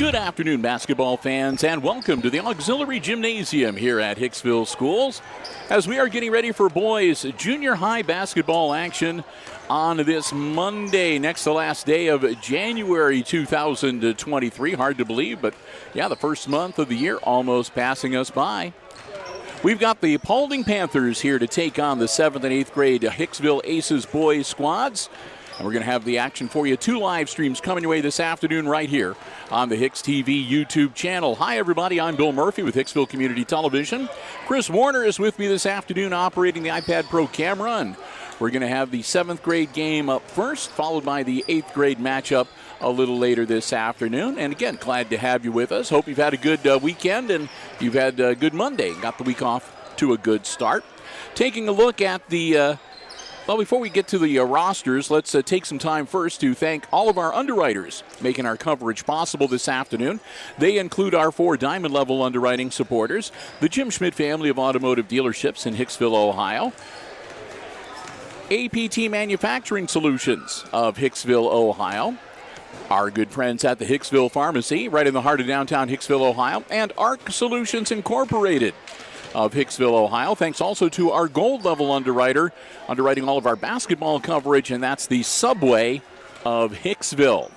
Good afternoon, basketball fans, and welcome to the Auxiliary Gymnasium here at Hicksville Schools as we are getting ready for boys junior high basketball action on this Monday, next to last day of January 2023. Hard to believe, but yeah, the first month of the year almost passing us by. We've got the Paulding Panthers here to take on the 7th and 8th grade Hicksville Aces boys squads. And we're going to have the action for you. 2 live streams coming your way this afternoon right here on the HIX-TV YouTube channel. Hi, everybody. I'm Bill Murphy with Hicksville Community Television. Chris Warner is with me this afternoon operating the iPad Pro camera. And we're going to have the 7th grade game up first, followed by the 8th grade matchup a little later this afternoon. And again, glad to have you with us. Hope you've had a good weekend and you've had a good Monday. Got the week off to a good start. Taking a look at the well, before we get to the rosters, let's take some time first to thank all of our underwriters making our coverage possible this afternoon. They include our 4 diamond level underwriting supporters, the Jim Schmidt family of automotive dealerships in Hicksville, Ohio, APT Manufacturing Solutions of Hicksville, Ohio, our good friends at the Hicksville Pharmacy, right in the heart of downtown Hicksville, Ohio, and ARC Solutions Incorporated of Hicksville, Ohio. Thanks also to our gold level underwriter, underwriting all of our basketball coverage, and that's the Subway of Hicksville.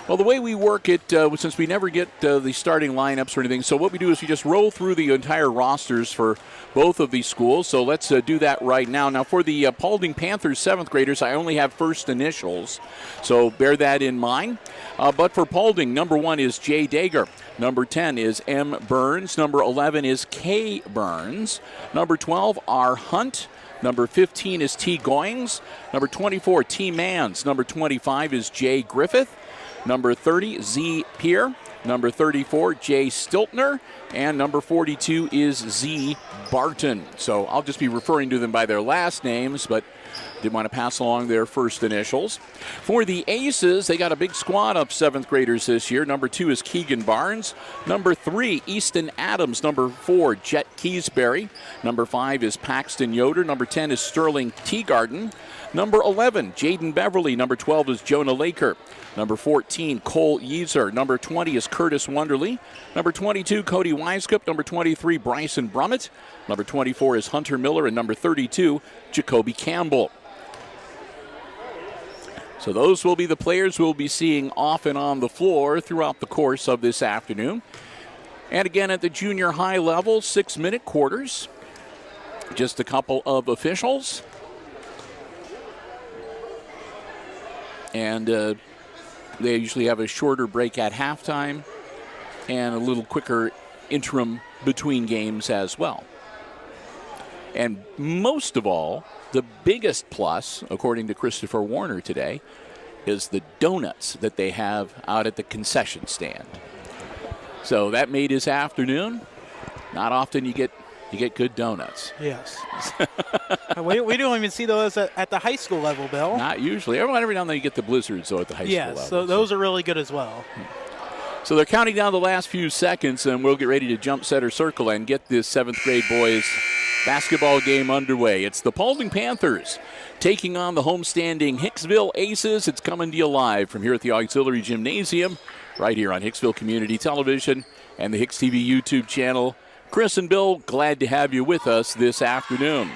Well, the way we work it, since we never get the starting lineups or anything, so what we do is we just roll through the entire rosters for both of these schools. So let's do that right now. Now, for the Paulding Panthers 7th graders, I only have first initials, so bear that in mind. But for Paulding, number 1 is J. Dager. Number 10 is M. Burns. Number 11 is K. Burns. Number 12, R. Hunt. Number 15 is T. Goings. Number 24, T. Mans. Number 25 is J. Griffith. Number 30, Z. Peer. Number 34, J. Stiltner. And number 42 is Z. Barton. So I'll just be referring to them by their last names, but did want to pass along their first initials. For the Aces, they got a big squad of 7th graders this year. Number 2 is Keegan Barnes. Number 3, Easton Adams. Number 4, Jet Keysbury. Number 5 is Paxton Yoder. Number 10 is Sterling Teagarden. Number 11, Jaden Beverly. Number 12 is Jonah Laker. Number 14, Cole Yeezer. Number 20 is Curtis Wonderly. Number 22, Cody Weiskup. Number 23, Bryson Brummett. Number 24 is Hunter Miller. And number 32, Jacoby Campbell. So those will be the players we'll be seeing off and on the floor throughout the course of this afternoon. And again, at the junior high level, 6-minute quarters. Just a couple of officials. And they usually have a shorter break at halftime and a little quicker interim between games as well. And most of all, the biggest plus, according to Christopher Warner today, is the donuts that they have out at the concession stand. So that made his afternoon. Not often you get good donuts. Yes. we don't even see those at the high school level, Bill. Not usually. Every now and then you get the blizzards, though, at the high school level. Yes, so those are really good as well. So they're counting down the last few seconds, and we'll get ready to jump center circle and get this 7th grade boys basketball game underway. It's the Paulding Panthers taking on the homestanding Hicksville Aces. It's coming to you live from here at the Auxiliary Gymnasium, right here on Hicksville Community Television and the HIX-TV YouTube channel. Chris and Bill, glad to have you with us this afternoon.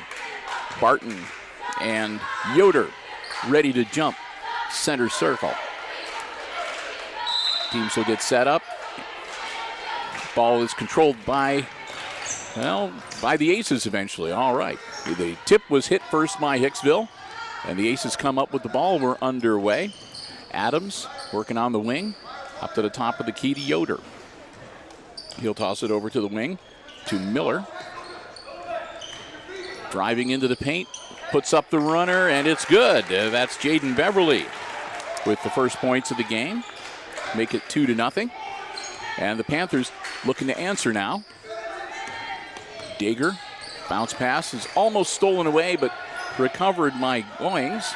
Barton and Yoder ready to jump center circle. Teams will get set up. Ball is controlled by the Aces eventually. All right. The tip was hit first by Hicksville, and the Aces come up with the ball. We're underway. Adams working on the wing. Up to the top of the key to Yoder. He'll toss it over to the wing to Miller. Driving into the paint. Puts up the runner, and it's good. That's Jaden Beverly with the first points of the game. Make it 2-0. And the Panthers looking to answer now. Dager, bounce pass is almost stolen away, but recovered by Goings.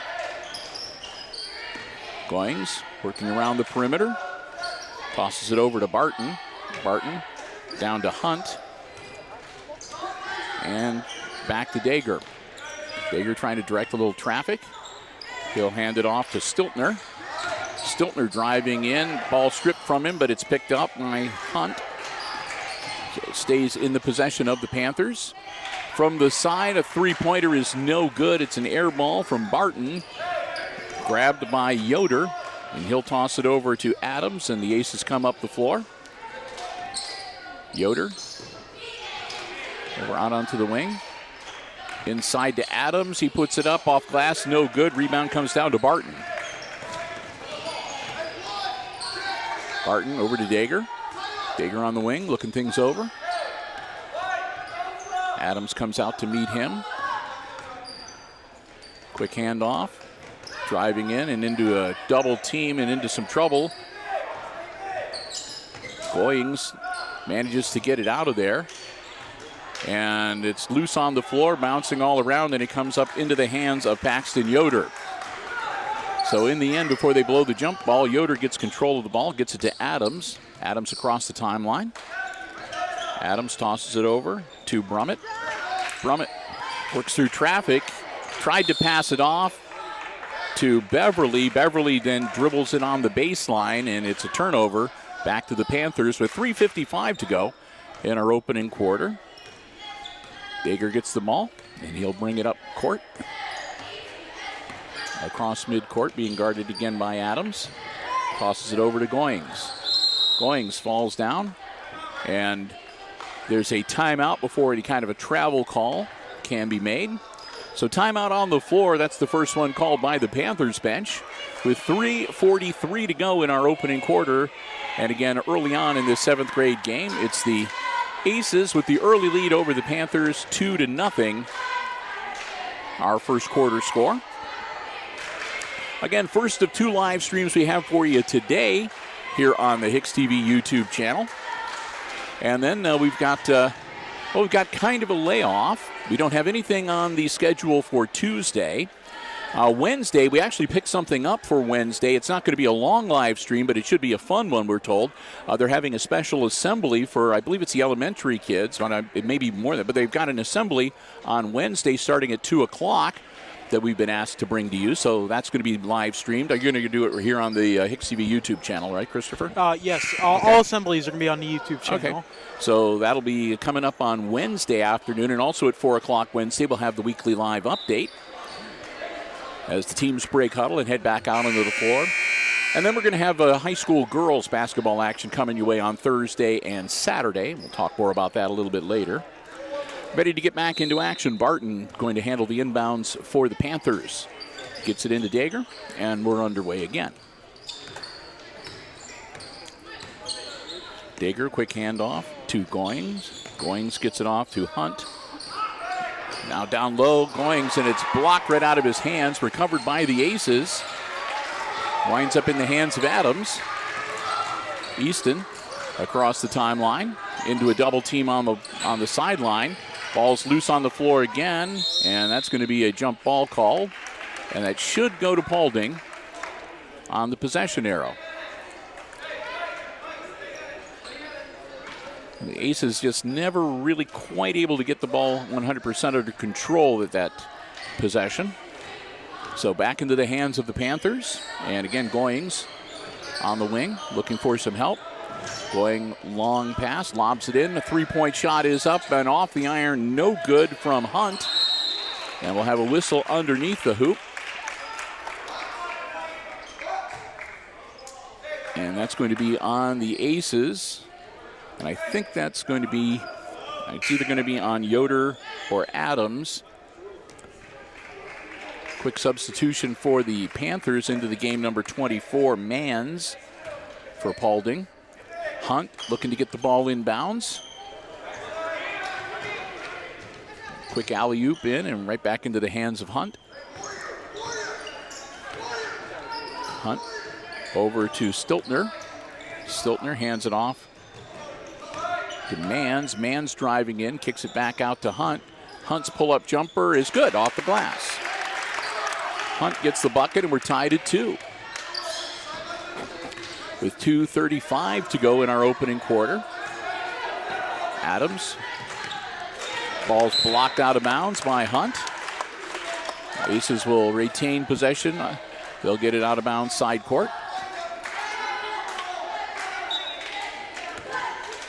Goings working around the perimeter. Tosses it over to Barton. Barton down to Hunt. And back to Dager. Dager trying to direct a little traffic. He'll hand it off to Stiltner. Stiltner driving in. Ball stripped from him, but it's picked up by Hunt. So it stays in the possession of the Panthers. From the side, a three-pointer is no good. It's an air ball from Barton. Grabbed by Yoder, and he'll toss it over to Adams, and the Aces come up the floor. Yoder over out onto the wing. Inside to Adams. He puts it up off glass. No good. Rebound comes down to Barton. Barton over to Dager. Dager on the wing, looking things over. Adams comes out to meet him. Quick handoff. Driving in and into a double team and into some trouble. Goings manages to get it out of there. And it's loose on the floor, bouncing all around, and it comes up into the hands of Paxton Yoder. So in the end, before they blow the jump ball, Yoder gets control of the ball, gets it to Adams. Adams across the timeline. Adams tosses it over to Brummett. Brummett works through traffic, tried to pass it off to Beverly. Beverly then dribbles it on the baseline, and it's a turnover back to the Panthers with 3:55 to go in our opening quarter. Dager gets the ball, and he'll bring it up court. Across midcourt, being guarded again by Adams. Tosses it over to Goings. Goings falls down, and there's a timeout before any kind of a travel call can be made. So timeout on the floor. That's the first one called by the Panthers bench with 3:43 to go in our opening quarter. And again, early on in this 7th grade game, it's the Aces with the early lead over the Panthers, 2-0. Our first quarter score. Again, first of 2 live streams we have for you today here on the HIX-TV YouTube channel. And then we've got kind of a layoff. We don't have anything on the schedule for Tuesday. Wednesday, we actually picked something up for Wednesday. It's not going to be a long live stream, but it should be a fun one, we're told. They're having a special assembly for, I believe it's the elementary kids. It may be more than that, but they've got an assembly on Wednesday starting at 2 o'clock that we've been asked to bring to you. So that's going to be live streamed. Are you going to do it here on the HIX-TV YouTube channel, right, Christopher? Yes. All assemblies are going to be on the YouTube channel. Okay. So that'll be coming up on Wednesday afternoon. And also at 4 o'clock Wednesday, we'll have the weekly live update as the teams break huddle and head back out onto the floor. And then we're going to have high school girls basketball action coming your way on Thursday and Saturday. We'll talk more about that a little bit later. Ready to get back into action. Barton going to handle the inbounds for the Panthers. Gets it into Dager, and we're underway again. Dager, quick handoff to Goings. Goings gets it off to Hunt. Now down low, Goings, and it's blocked right out of his hands, recovered by the Aces. Winds up in the hands of Adams. Easton across the timeline into a double team on the sideline. Ball's loose on the floor again, and that's going to be a jump ball call. And that should go to Paulding on the possession arrow. The Aces just never really quite able to get the ball 100% under control at that possession. So back into the hands of the Panthers. And again, Goings on the wing, looking for some help. Going long pass, lobs it in. A three-point shot is up and off the iron. No good from Hunt. And we'll have a whistle underneath the hoop. And that's going to be on the Aces. And I think that's going to be, it's either going to be on Yoder or Adams. Quick substitution for the Panthers into the game, number 24, Mans for Paulding. Hunt looking to get the ball inbounds. Quick alley-oop in and right back into the hands of Hunt. Hunt over to Stiltner. Stiltner hands it off to Mans. Mans driving in, kicks it back out to Hunt. Hunt's pull-up jumper is good off the glass. Hunt gets the bucket and we're tied at 2. With 2:35 to go in our opening quarter. Adams. Ball's blocked out of bounds by Hunt. Aces will retain possession. They'll get it out of bounds side court.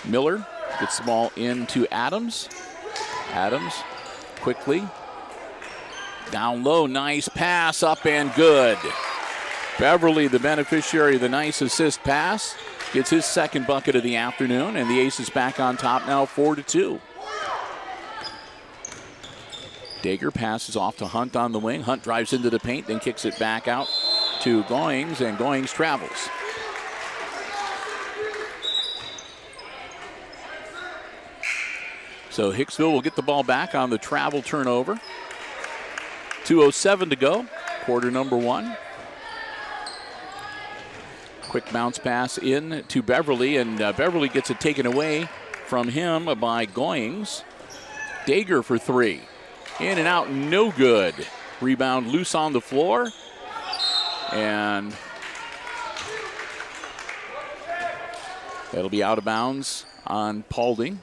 Miller gets the ball into Adams. Adams quickly. Down low, nice pass, up and good. Beverly, the beneficiary of the nice assist pass, gets his second bucket of the afternoon, and the Aces back on top now 4-2. Dager passes off to Hunt on the wing. Hunt drives into the paint, then kicks it back out to Goings, and Goings travels. So Hicksville will get the ball back on the travel turnover. 2:07 to go, quarter number 1. Quick bounce pass in to Beverly, and Beverly gets it taken away from him by Goings. Dager for 3. In and out, no good. Rebound loose on the floor. And that'll be out of bounds on Paulding.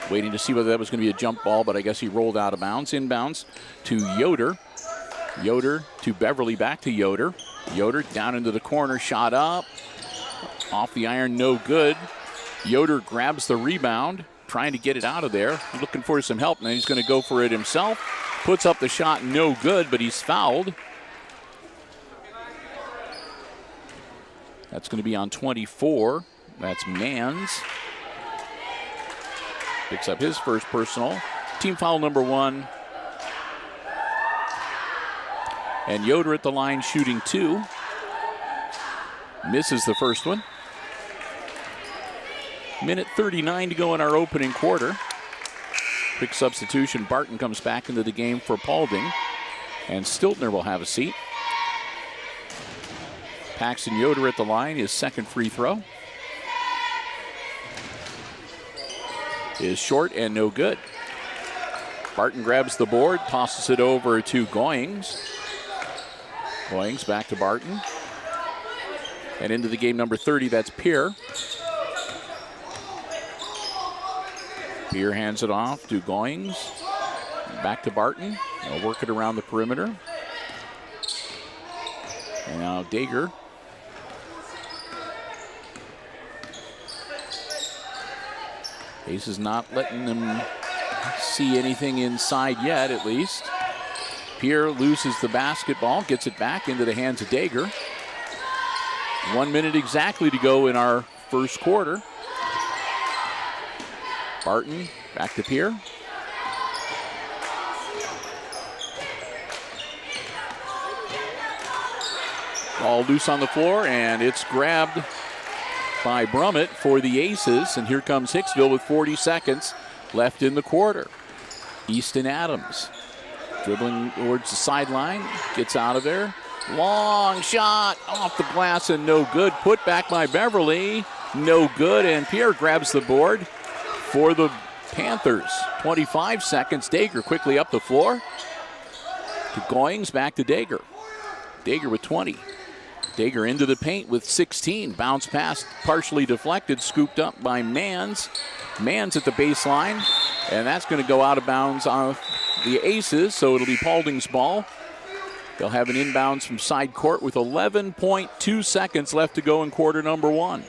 Waiting to see whether that was going to be a jump ball, but I guess he rolled out of bounds. Inbounds to Yoder. Yoder to Beverly, back to Yoder. Yoder down into the corner, shot up. Off the iron, no good. Yoder grabs the rebound, trying to get it out of there. Looking for some help, and then he's going to go for it himself. Puts up the shot, no good, but he's fouled. That's going to be on 24. That's Mans. Picks up his first personal. Team foul number 1. And Yoder at the line shooting 2. Misses the first one. Minute 39 to go in our opening quarter. Quick substitution. Barton comes back into the game for Paulding. And Stiltner will have a seat. Paxton Yoder at the line, his second free throw. Is short and no good. Barton grabs the board, tosses it over to Goings. Goings back to Barton. And into the game number 30, that's Pierre. Pierre hands it off to Goings. Back to Barton. They'll work it around the perimeter. And now Dager. Ace is not letting them see anything inside yet, at least. Pierre loses the basketball, gets it back into the hands of Dager. 1 minute exactly to go in our first quarter. Barton back to Pierre. Ball loose on the floor, and it's grabbed by Brummett for the Aces. And here comes Hicksville with 40 seconds left in the quarter. Easton Adams dribbling towards the sideline, gets out of there. Long shot off the glass and no good. Put back by Beverly, no good. And Pierre grabs the board for the Panthers. 25 seconds. Dager quickly up the floor to Goings, back to Dager. Dager with 20. Dager into the paint with 16. Bounce pass partially deflected, scooped up by Mans. Mans at the baseline, and that's going to go out of bounds on the Aces, so it'll be Paulding's ball. They'll have an inbounds from side court with 11.2 seconds left to go in quarter number 1.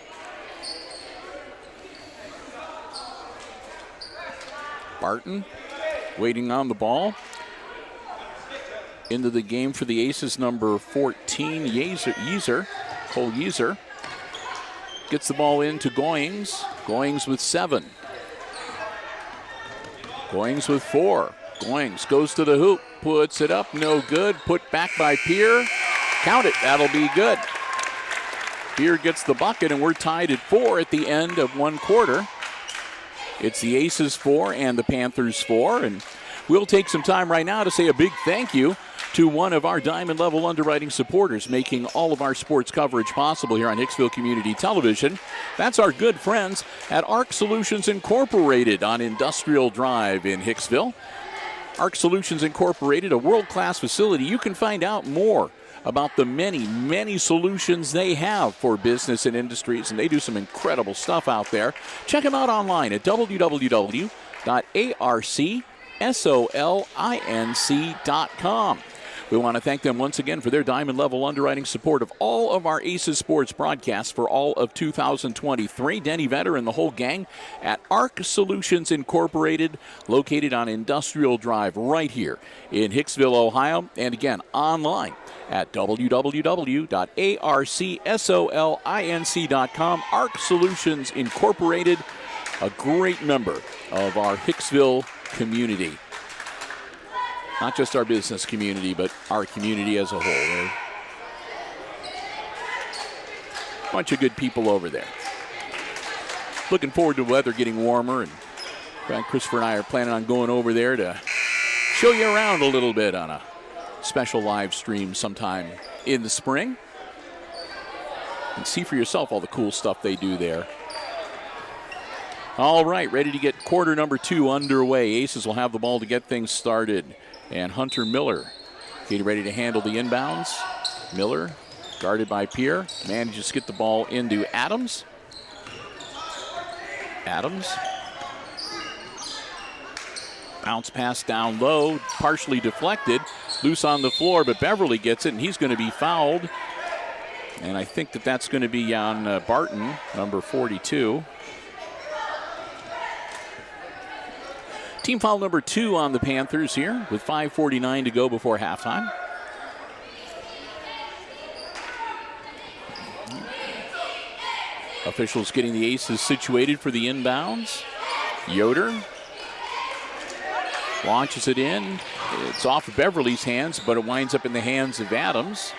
Barton waiting on the ball. Into the game for the Aces, number 14, Cole Yeaser. Gets the ball into Goings. Goings with 7. Goings with 4. Goings goes to the hoop, puts it up, no good. Put back by Pierre. Count it, that'll be good. Pierre gets the bucket, and we're tied at 4 at the end of one quarter. It's the Aces 4 and the Panthers 4, and we'll take some time right now to say a big thank you to one of our Diamond Level Underwriting supporters, making all of our sports coverage possible here on Hicksville Community Television. That's our good friends at ARC Solutions Incorporated on Industrial Drive in Hicksville. ARC Solutions Incorporated, a world-class facility. You can find out more about the many, many solutions they have for business and industries, and they do some incredible stuff out there. Check them out online at www.arcsolinc.com. We want to thank them once again for their diamond level underwriting support of all of our Aces Sports broadcasts for all of 2023. Denny Vetter and the whole gang at ARC Solutions Incorporated, located on Industrial Drive right here in Hicksville, Ohio. And again, online at www.arcsolinc.com. ARC Solutions Incorporated, a great member of our Hicksville community. Not just our business community, but our community as a whole. They're a bunch of good people over there. Looking forward to the weather getting warmer, and Christopher and I are planning on going over there to show you around a little bit on a special live stream sometime in the spring. And see for yourself all the cool stuff they do there. All right, ready to get quarter number 2 underway. Aces will have the ball to get things started. And Hunter Miller getting ready to handle the inbounds. Miller, guarded by Pierre, manages to get the ball into Adams. Adams. Bounce pass down low, partially deflected. Loose on the floor, but Beverly gets it, and he's going to be fouled. And I think that's going to be on Barton, number 42. Team foul number 2 on the Panthers here with 5:49 to go before halftime. Officials getting the Aces situated for the inbounds. Yoder launches it in. It's off of Beverly's hands, but it winds up in the hands of Adams.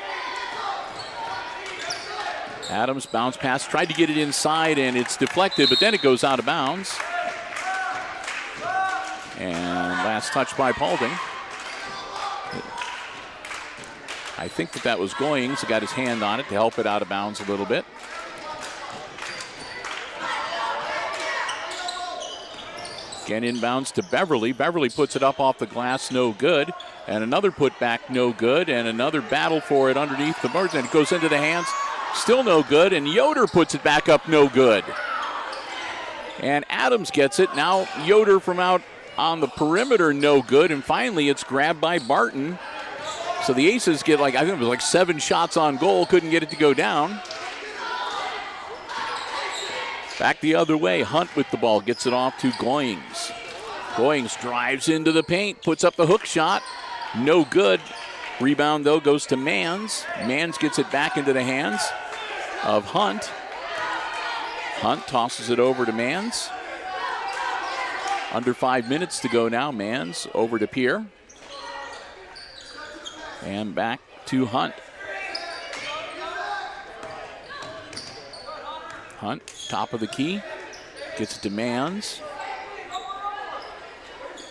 Adams bounce pass, tried to get it inside, and it's deflected, but then it goes out of bounds. And last touch by Paulding. I think that was Goings. He got his hand on it to help it out of bounds a little bit. Again, inbounds to Beverly. Beverly puts it up off the glass, no good. And another put back, no good. And another battle for it underneath the boards. And it goes into the hands, still no good. And Yoder puts it back up, no good. And Adams gets it. Now Yoder from out on the perimeter, no good. And finally, it's grabbed by Barton. So the Aces get I think it was 7 shots on goal. Couldn't get it to go down. Back the other way. Hunt with the ball. Gets it off to Goings. Goings drives into the paint. Puts up the hook shot. No good. Rebound, though, goes to Mans. Mans gets it back into the hands of Hunt. Hunt tosses it over to Mans. Under 5 minutes to go now. Mans over to Pierre. And back to Hunt. Hunt, top of the key. Gets it to Mans.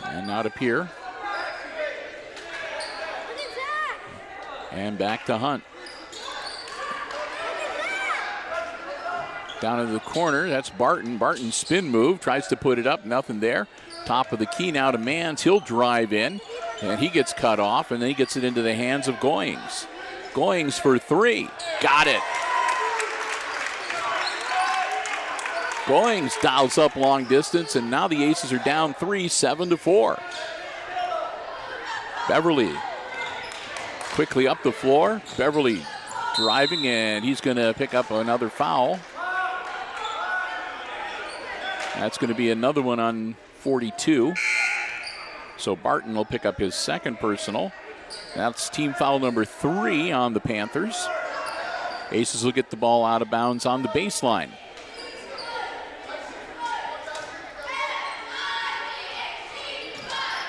And now to Pierre. And back to Hunt. Down into the corner, that's Barton. Barton spin move, tries to put it up, nothing there. Top of the key now to Mans. He'll drive in, and he gets cut off, and then he gets it into the hands of Goings. Goings for 3. Got it. Goings dials up long distance, and now the Aces are down 3, 7-4. Beverly quickly up the floor. Beverly driving, and he's going to pick up another foul. That's going to be another one on 42. So Barton will pick up his second personal. That's team foul number 3 on the Panthers. Aces will get the ball out of bounds on the baseline.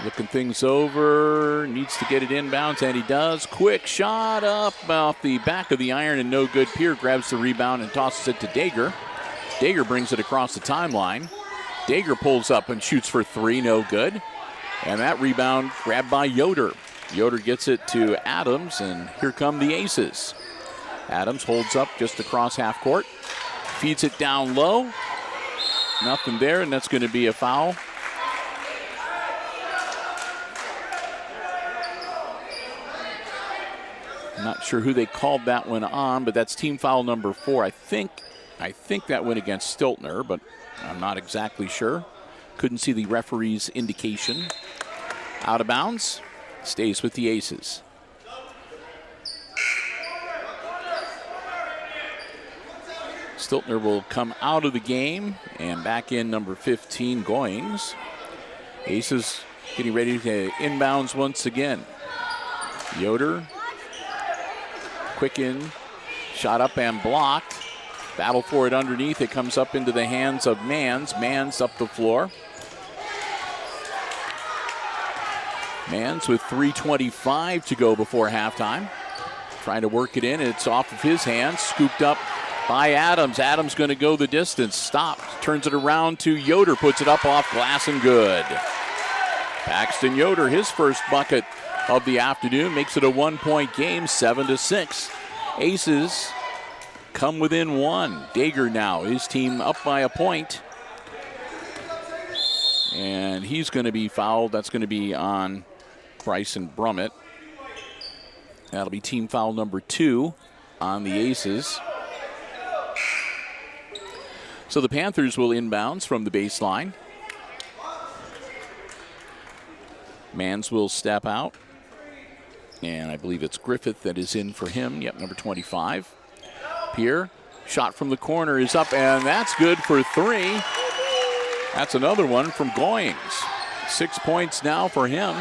Looking things over, needs to get it inbounds, and he does. Quick shot up off the back of the iron, and no good. Pierre grabs the rebound and tosses it to Dager. Dager brings it across the timeline. Dager pulls up and shoots for 3, no good. And that rebound grabbed by Yoder. Yoder gets it to Adams, and here come the Aces. Adams holds up just across half court. Feeds it down low. Nothing there, and that's going to be a foul. Not sure who they called that one on, but that's team foul number 4. I think that went against Stiltner, but I'm not exactly sure. Couldn't see the referee's indication. Out of bounds. Stays with the Aces. Stiltner will come out of the game, and back in number 15, Goings. Aces getting ready to inbounds once again. Yoder, quick in, shot up and blocked. Battle for it underneath. It comes up into the hands of Mans. Mans up the floor. Mans with 3:25 to go before halftime. Trying to work it in. It's off of his hands. Scooped up by Adams. Adams going to go the distance. Stops. Turns it around to Yoder. Puts it up off glass and good. Paxton Yoder, his first bucket of the afternoon, makes it a 1-point game, 7-6. Aces come within one. Dager now, his team up by a point. And he's going to be fouled. That's going to be on Bryson Brummett. That'll be team foul number 2 on the Aces. So the Panthers will inbounds from the baseline. Mans will step out. And I believe it's Griffith that is in for him. Yep, number 25. Pierre, shot from the corner is up, and that's good for 3. That's another one from Goings. 6 points now for him.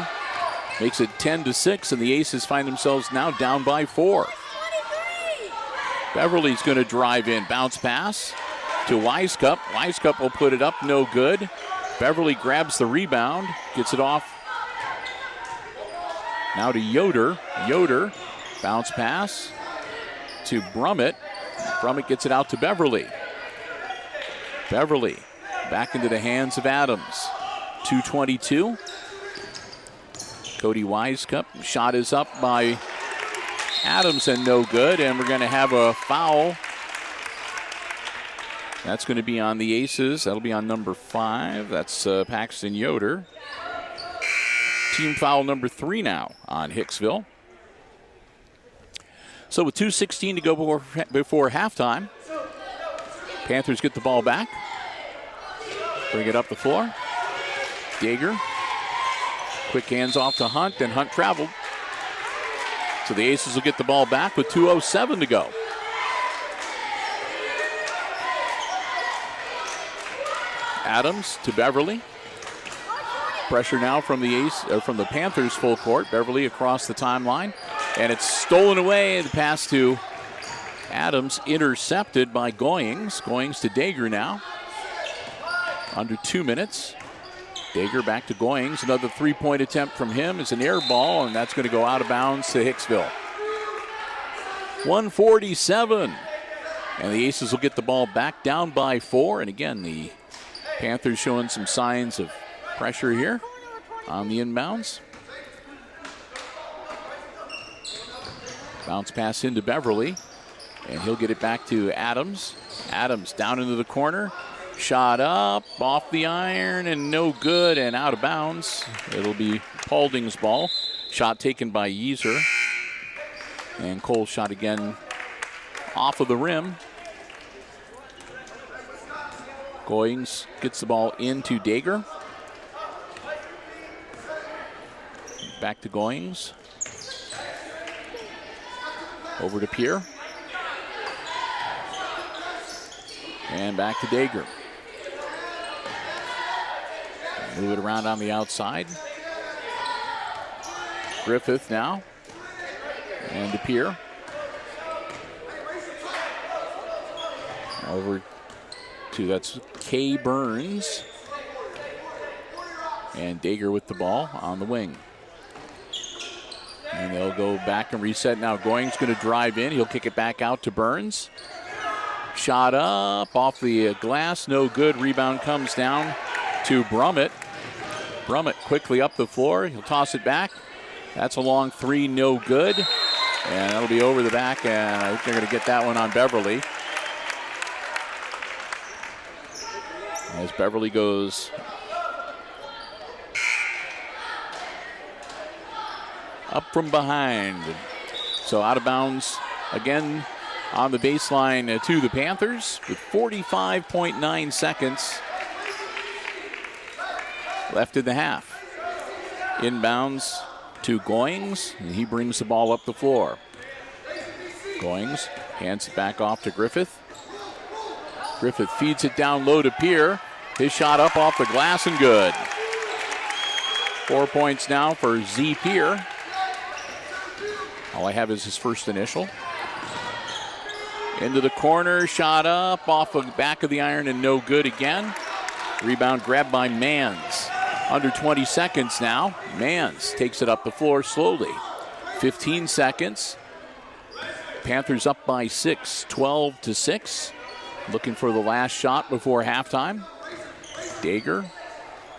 Makes it 10-6, and the Aces find themselves now down by 4. Beverly's going to drive in. Bounce pass to Wisecup. Wisecup will put it up, no good. Beverly grabs the rebound, gets it off. Now to Yoder. Yoder, bounce pass to Brummett. Brummett gets it out to Beverly. Beverly back into the hands of Adams. 2:22. Cody Wisecup. Shot is up by Adams and no good. And we're going to have a foul. That's going to be on the Aces. That'll be on number 5. That's Paxton Yoder. Team foul number 3 now on Hicksville. So with 2:16 to go before halftime, Panthers get the ball back. Bring it up the floor. Dager. Quick hands off to Hunt, and Hunt traveled. So the Aces will get the ball back with 2:07 to go. Adams to Beverly. Pressure now from the Panthers full court. Beverly across the timeline, and it's stolen away. The pass to Adams intercepted by Goings. Goings to Dager now. Under 2 minutes. Dager back to Goings. Another 3-point attempt from him is an air ball, and that's going to go out of bounds to Hicksville. 147. And the Aces will get the ball back down by 4. And again, the Panthers showing some signs of pressure here on the inbounds. Bounce pass into Beverly, and he'll get it back to Adams. Adams down into the corner. Shot up, off the iron, and no good, and out of bounds. It'll be Paulding's ball. Shot taken by Yeezer. And Cole shot again off of the rim. Goings gets the ball into Dager. Back to Goings. Over to Pierre. And back to Dager. Move it around on the outside. Griffith now. And to Pierre. Over to, that's Kay Burns. And Dager with the ball on the wing. And they'll go back and reset now. Goings going to drive in. He'll kick it back out to Burns. Shot up off the glass. No good. Rebound comes down to Brummett. Brummett quickly up the floor. He'll toss it back. That's a long 3. No good. And that'll be over the back. And I think they're going to get that one on Beverly. As Beverly goes up from behind. So out of bounds again on the baseline to the Panthers with 45.9 seconds left in the half. Inbounds to Goings, and he brings the ball up the floor. Goings hands it back off to Griffith. Griffith feeds it down low to Pierre. His shot up off the glass and good. 4 points now for Z. Pierre. All I have is his first initial. Into the corner, shot up off of the back of the iron and no good again. Rebound grabbed by Mans. Under 20 seconds now. Mans takes it up the floor slowly. 15 seconds. Panthers up by 6, 12-6. Looking for the last shot before halftime. Dager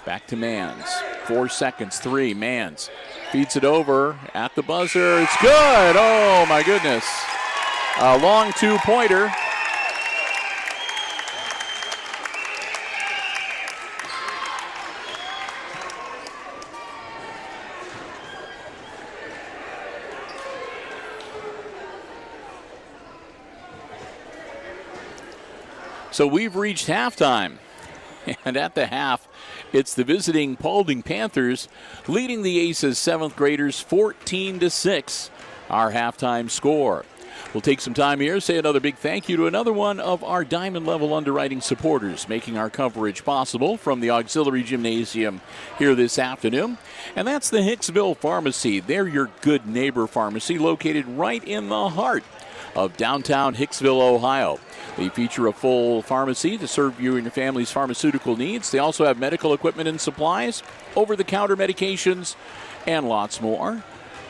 back to Mans. 4 seconds, 3. Mans feeds it over at the buzzer. It's good. Oh, my goodness. A long two-pointer. So we've reached halftime. And at the half, it's the visiting Paulding Panthers leading the Aces 7th graders 14-6. Our halftime score. We'll take some time here, say another big thank you to another one of our Diamond Level underwriting supporters, making our coverage possible from the Auxiliary Gymnasium here this afternoon. And that's the Hicksville Pharmacy. They're your good neighbor pharmacy located right in the heart of downtown Hicksville, Ohio. They feature a full pharmacy to serve you and your family's pharmaceutical needs. They also have medical equipment and supplies, over-the-counter medications, and lots more.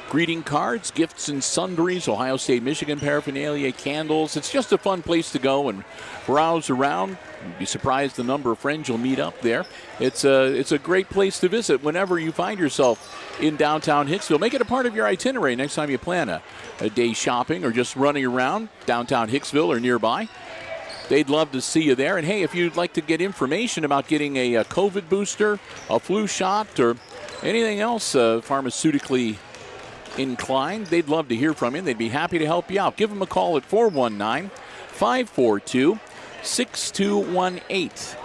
Greeting cards, gifts and sundries, Ohio State, Michigan paraphernalia, candles. It's just a fun place to go and browse around. You'd be surprised the number of friends you'll meet up there. It's a great place to visit whenever you find yourself in downtown Hicksville. Make it a part of your itinerary next time you plan a day shopping or just running around downtown Hicksville or nearby. They'd love to see you there. And hey, if you'd like to get information about getting a COVID booster, a flu shot, or anything else pharmaceutically inclined, they'd love to hear from you. They'd be happy to help you out. Give them a call at 419-542-6218.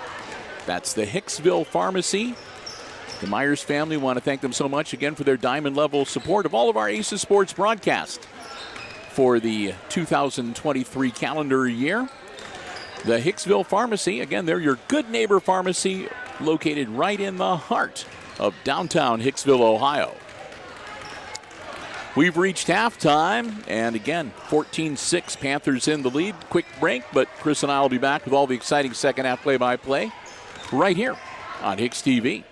That's the Hicksville Pharmacy. The Myers family want to thank them so much again for their diamond level support of all of our Aces Sports broadcasts for the 2023 calendar year. The Hicksville Pharmacy, again, they're your good neighbor pharmacy located right in the heart of downtown Hicksville, Ohio. We've reached halftime, and again, 14-6, Panthers in the lead. Quick break, but Chris and I will be back with all the exciting second half play-by-play right here on HIX-TV.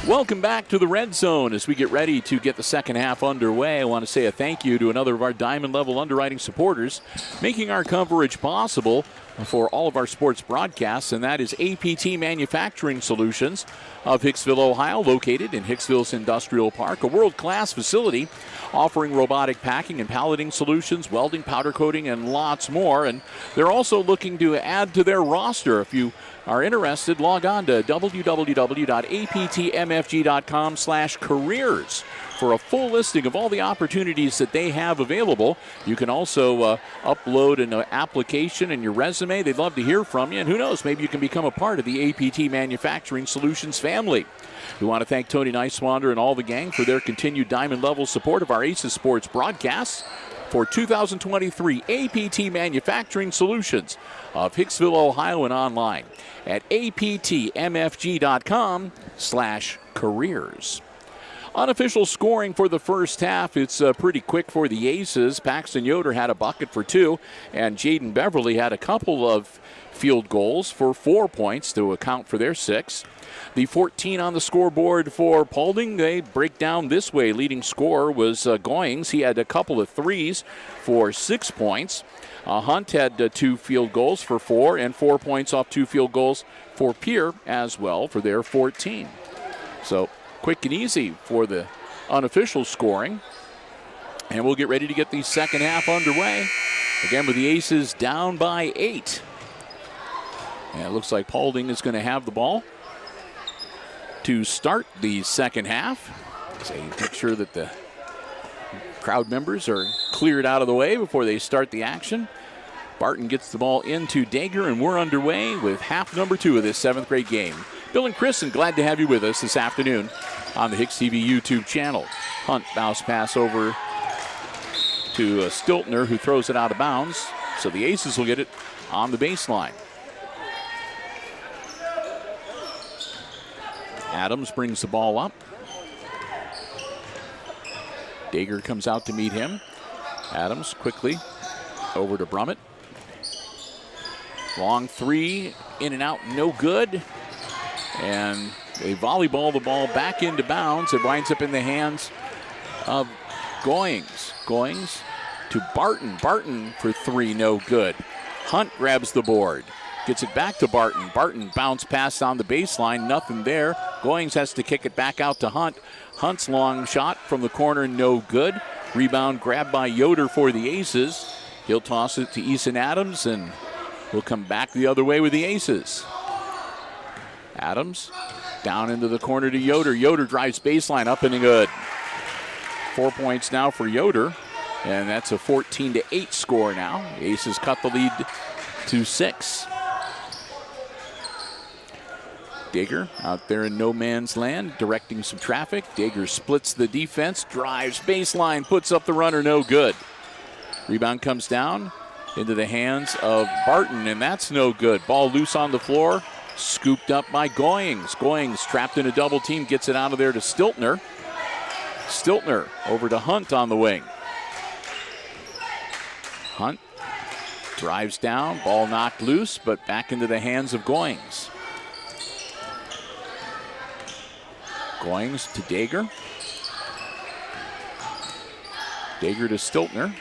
Welcome back to the Red Zone as we get ready to get the second half underway. I want to say a thank you to another of our Diamond Level underwriting supporters, making our coverage possible for all of our sports broadcasts, and that is APT Manufacturing Solutions of Hicksville, Ohio, located in Hicksville's Industrial Park, a world-class facility offering robotic packing and palleting solutions, welding, powder coating, and lots more. And they're also looking to add to their roster. If you are interested, log on to www.aptmfg.com/careers for a full listing of all the opportunities that they have available. You can also upload an application and your resume. They'd love to hear from you. And who knows, maybe you can become a part of the APT Manufacturing Solutions family. We want to thank Tony Niswander and all the gang for their continued diamond level support of our Aces Sports broadcasts. For 2023 APT Manufacturing Solutions of Hicksville, Ohio, and online at aptmfg.com/careers. Unofficial scoring for the first half. It's pretty quick for the Aces. Paxton Yoder had a bucket for 2, and Jaden Beverly had a couple of field goals for 4 points to account for their 6. The 14 on the scoreboard for Paulding, they break down this way. Leading scorer was Goings. He had a couple of threes for 6 points. Hunt had 2 field goals for 4 and 4 points off 2 field goals for Pierre as well for their 14. So quick and easy for the unofficial scoring. And we'll get ready to get the second half underway. Again with the Aces down by 8. And it looks like Paulding is going to have the ball to start the second half. So make sure that the crowd members are cleared out of the way before they start the action. Barton gets the ball into Dager, and we're underway with half number 2 of this 7th grade game. Bill and Chris, and glad to have you with us this afternoon on the HIX-TV YouTube channel. Hunt bounce pass over to Stiltner, who throws it out of bounds. So the Aces will get it on the baseline. Adams brings the ball up. Dager comes out to meet him. Adams quickly over to Brummett. Long 3, in and out, no good. And they volleyball the ball back into bounds. It winds up in the hands of Goings. Goings to Barton. Barton for 3, no good. Hunt grabs the board. Gets it back to Barton. Barton bounce pass on the baseline, nothing there. Goings has to kick it back out to Hunt. Hunt's long shot from the corner, no good. Rebound grabbed by Yoder for the Aces. He'll toss it to Eason Adams, and we'll come back the other way with the Aces. Adams down into the corner to Yoder. Yoder drives baseline, up and good. 4 points now for Yoder, and that's a 14-8 score now. The Aces cut the lead to 6. Dager out there in no man's land, directing some traffic. Dager splits the defense, drives baseline, puts up the runner, no good. Rebound comes down into the hands of Barton, and that's no good. Ball loose on the floor, scooped up by Goings. Goings trapped in a double team, gets it out of there to Stiltner. Stiltner over to Hunt on the wing. Hunt drives down, ball knocked loose, but back into the hands of Goings. Goings to Dager. Dager to Stiltner.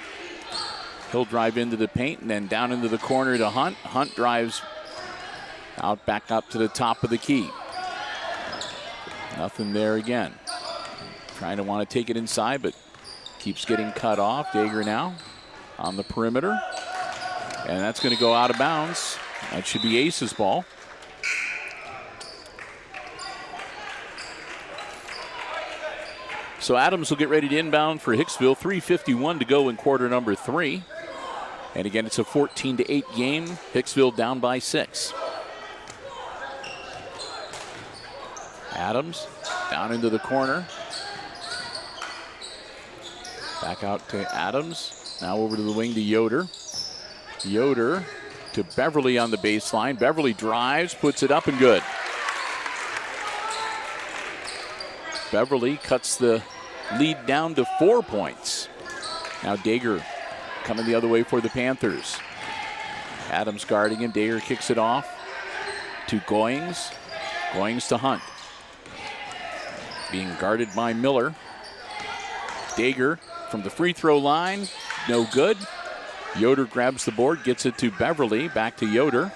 He'll drive into the paint and then down into the corner to Hunt. Hunt drives out back up to the top of the key. Nothing there again. Trying to want to take it inside, but keeps getting cut off. Dager now on the perimeter. And that's going to go out of bounds. That should be Ace's ball. So Adams will get ready to inbound for Hicksville. 3:51 to go in quarter number 3. And again, it's a 14-8 game. Hicksville down by 6. Adams down into the corner. Back out to Adams. Now over to the wing to Yoder. Yoder to Beverly on the baseline. Beverly drives, puts it up and good. Beverly cuts the lead down to 4 points. Now Dager coming the other way for the Panthers. Adams guarding him. Dager kicks it off to Goings. Goings to Hunt. Being guarded by Miller. Dager from the free throw line. No good. Yoder grabs the board, gets it to Beverly. Back to Yoder.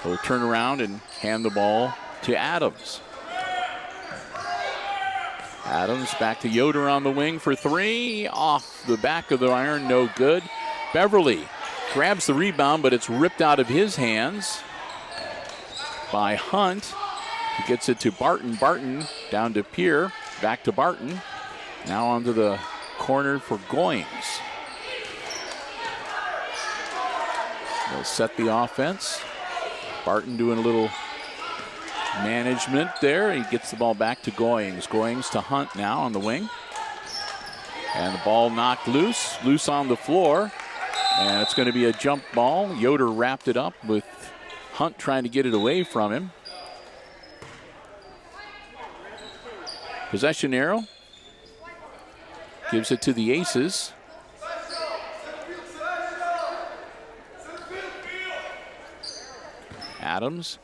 He'll turn around and hand the ball to Adams. Adams back to Yoder on the wing for 3. Off the back of the iron, no good. Beverly grabs the rebound, but it's ripped out of his hands by Hunt. He gets it to Barton. Barton down to Pierre. Back to Barton. Now onto the corner for Goings. They'll set the offense. Barton doing a little management there. He gets the ball back to Goings. Goings to Hunt now on the wing. And the ball knocked loose on the floor. And it's going to be a jump ball. Yoder wrapped it up with Hunt trying to get it away from him. Possession arrow. Gives it to the Aces. Adams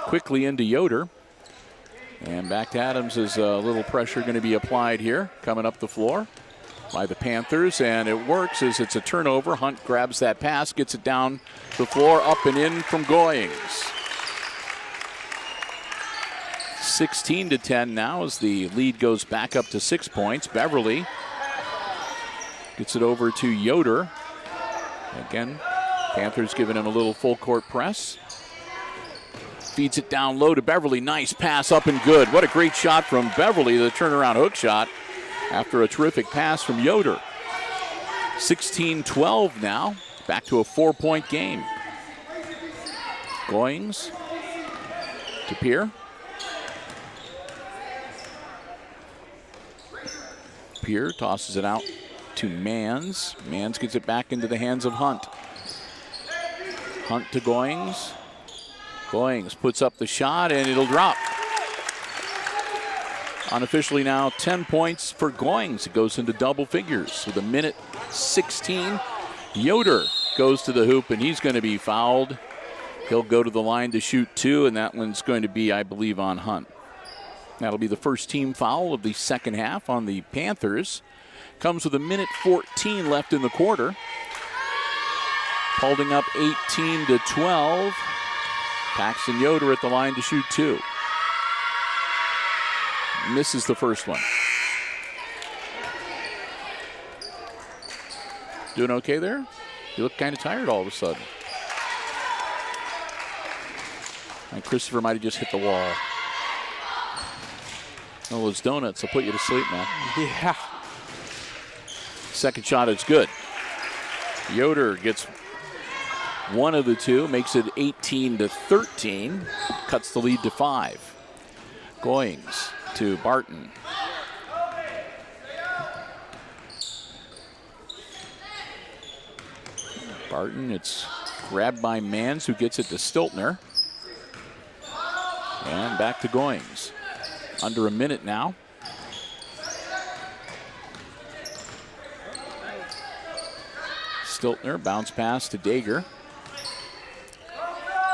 quickly into Yoder. And back to Adams as a little pressure going to be applied here, coming up the floor. by the Panthers, and it works as it's a turnover. Hunt grabs that pass, gets it down the floor, up and in from Goings. 16-10 now as the lead goes back up to 6 points. Beverly gets it over to Yoder. Again, Panthers giving him a little full court press. Feeds it down low to Beverly. Nice pass up and good. What a great shot from Beverly, the turnaround hook shot after a terrific pass from Yoder. 16-12 now. Back to a 4-point game. Goings to Pierre. Pierre tosses it out to Mans. Mans gets it back into the hands of Hunt. Hunt to Goings. Goings puts up the shot and it'll drop. Unofficially now 10 points for Goings. It goes into double figures with a minute 16. Yoder goes to the hoop and he's going to be fouled. He'll go to the line to shoot 2, and that one's going to be, I believe, on Hunt. That'll be the first team foul of the second half on the Panthers. Comes with a minute 14 left in the quarter. Paulding up 18-12. Paxton Yoder at the line to shoot 2. Misses the first one. Doing okay there? You look kind of tired all of a sudden. And Christopher might have just hit the wall. Oh, those donuts will put you to sleep, man. Yeah. Second shot is good. Yoder gets one of the two, makes it 18-13, cuts the lead to 5. Goings to Barton. Barton, it's grabbed by Mans, who gets it to Stiltner. And back to Goings. Under a minute now. Stiltner, bounce pass to Dager.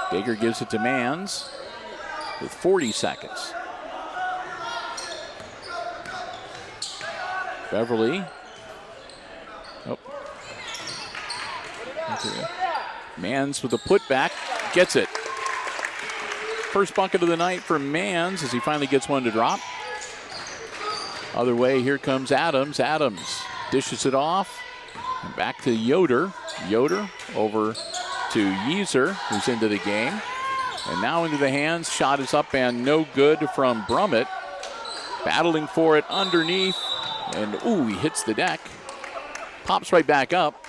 Dager gives it to Mans with 40 seconds. Beverly. Oh. Mans with a putback, gets it. First bucket of the night for Mans as he finally gets one to drop. Other way, here comes Adams. Adams dishes it off. And back to Yoder. Yoder over to Yeezer, who's into the game. And now into the hands. Shot is up and no good from Brummett. Battling for it underneath. And, ooh, he hits the deck. Pops right back up.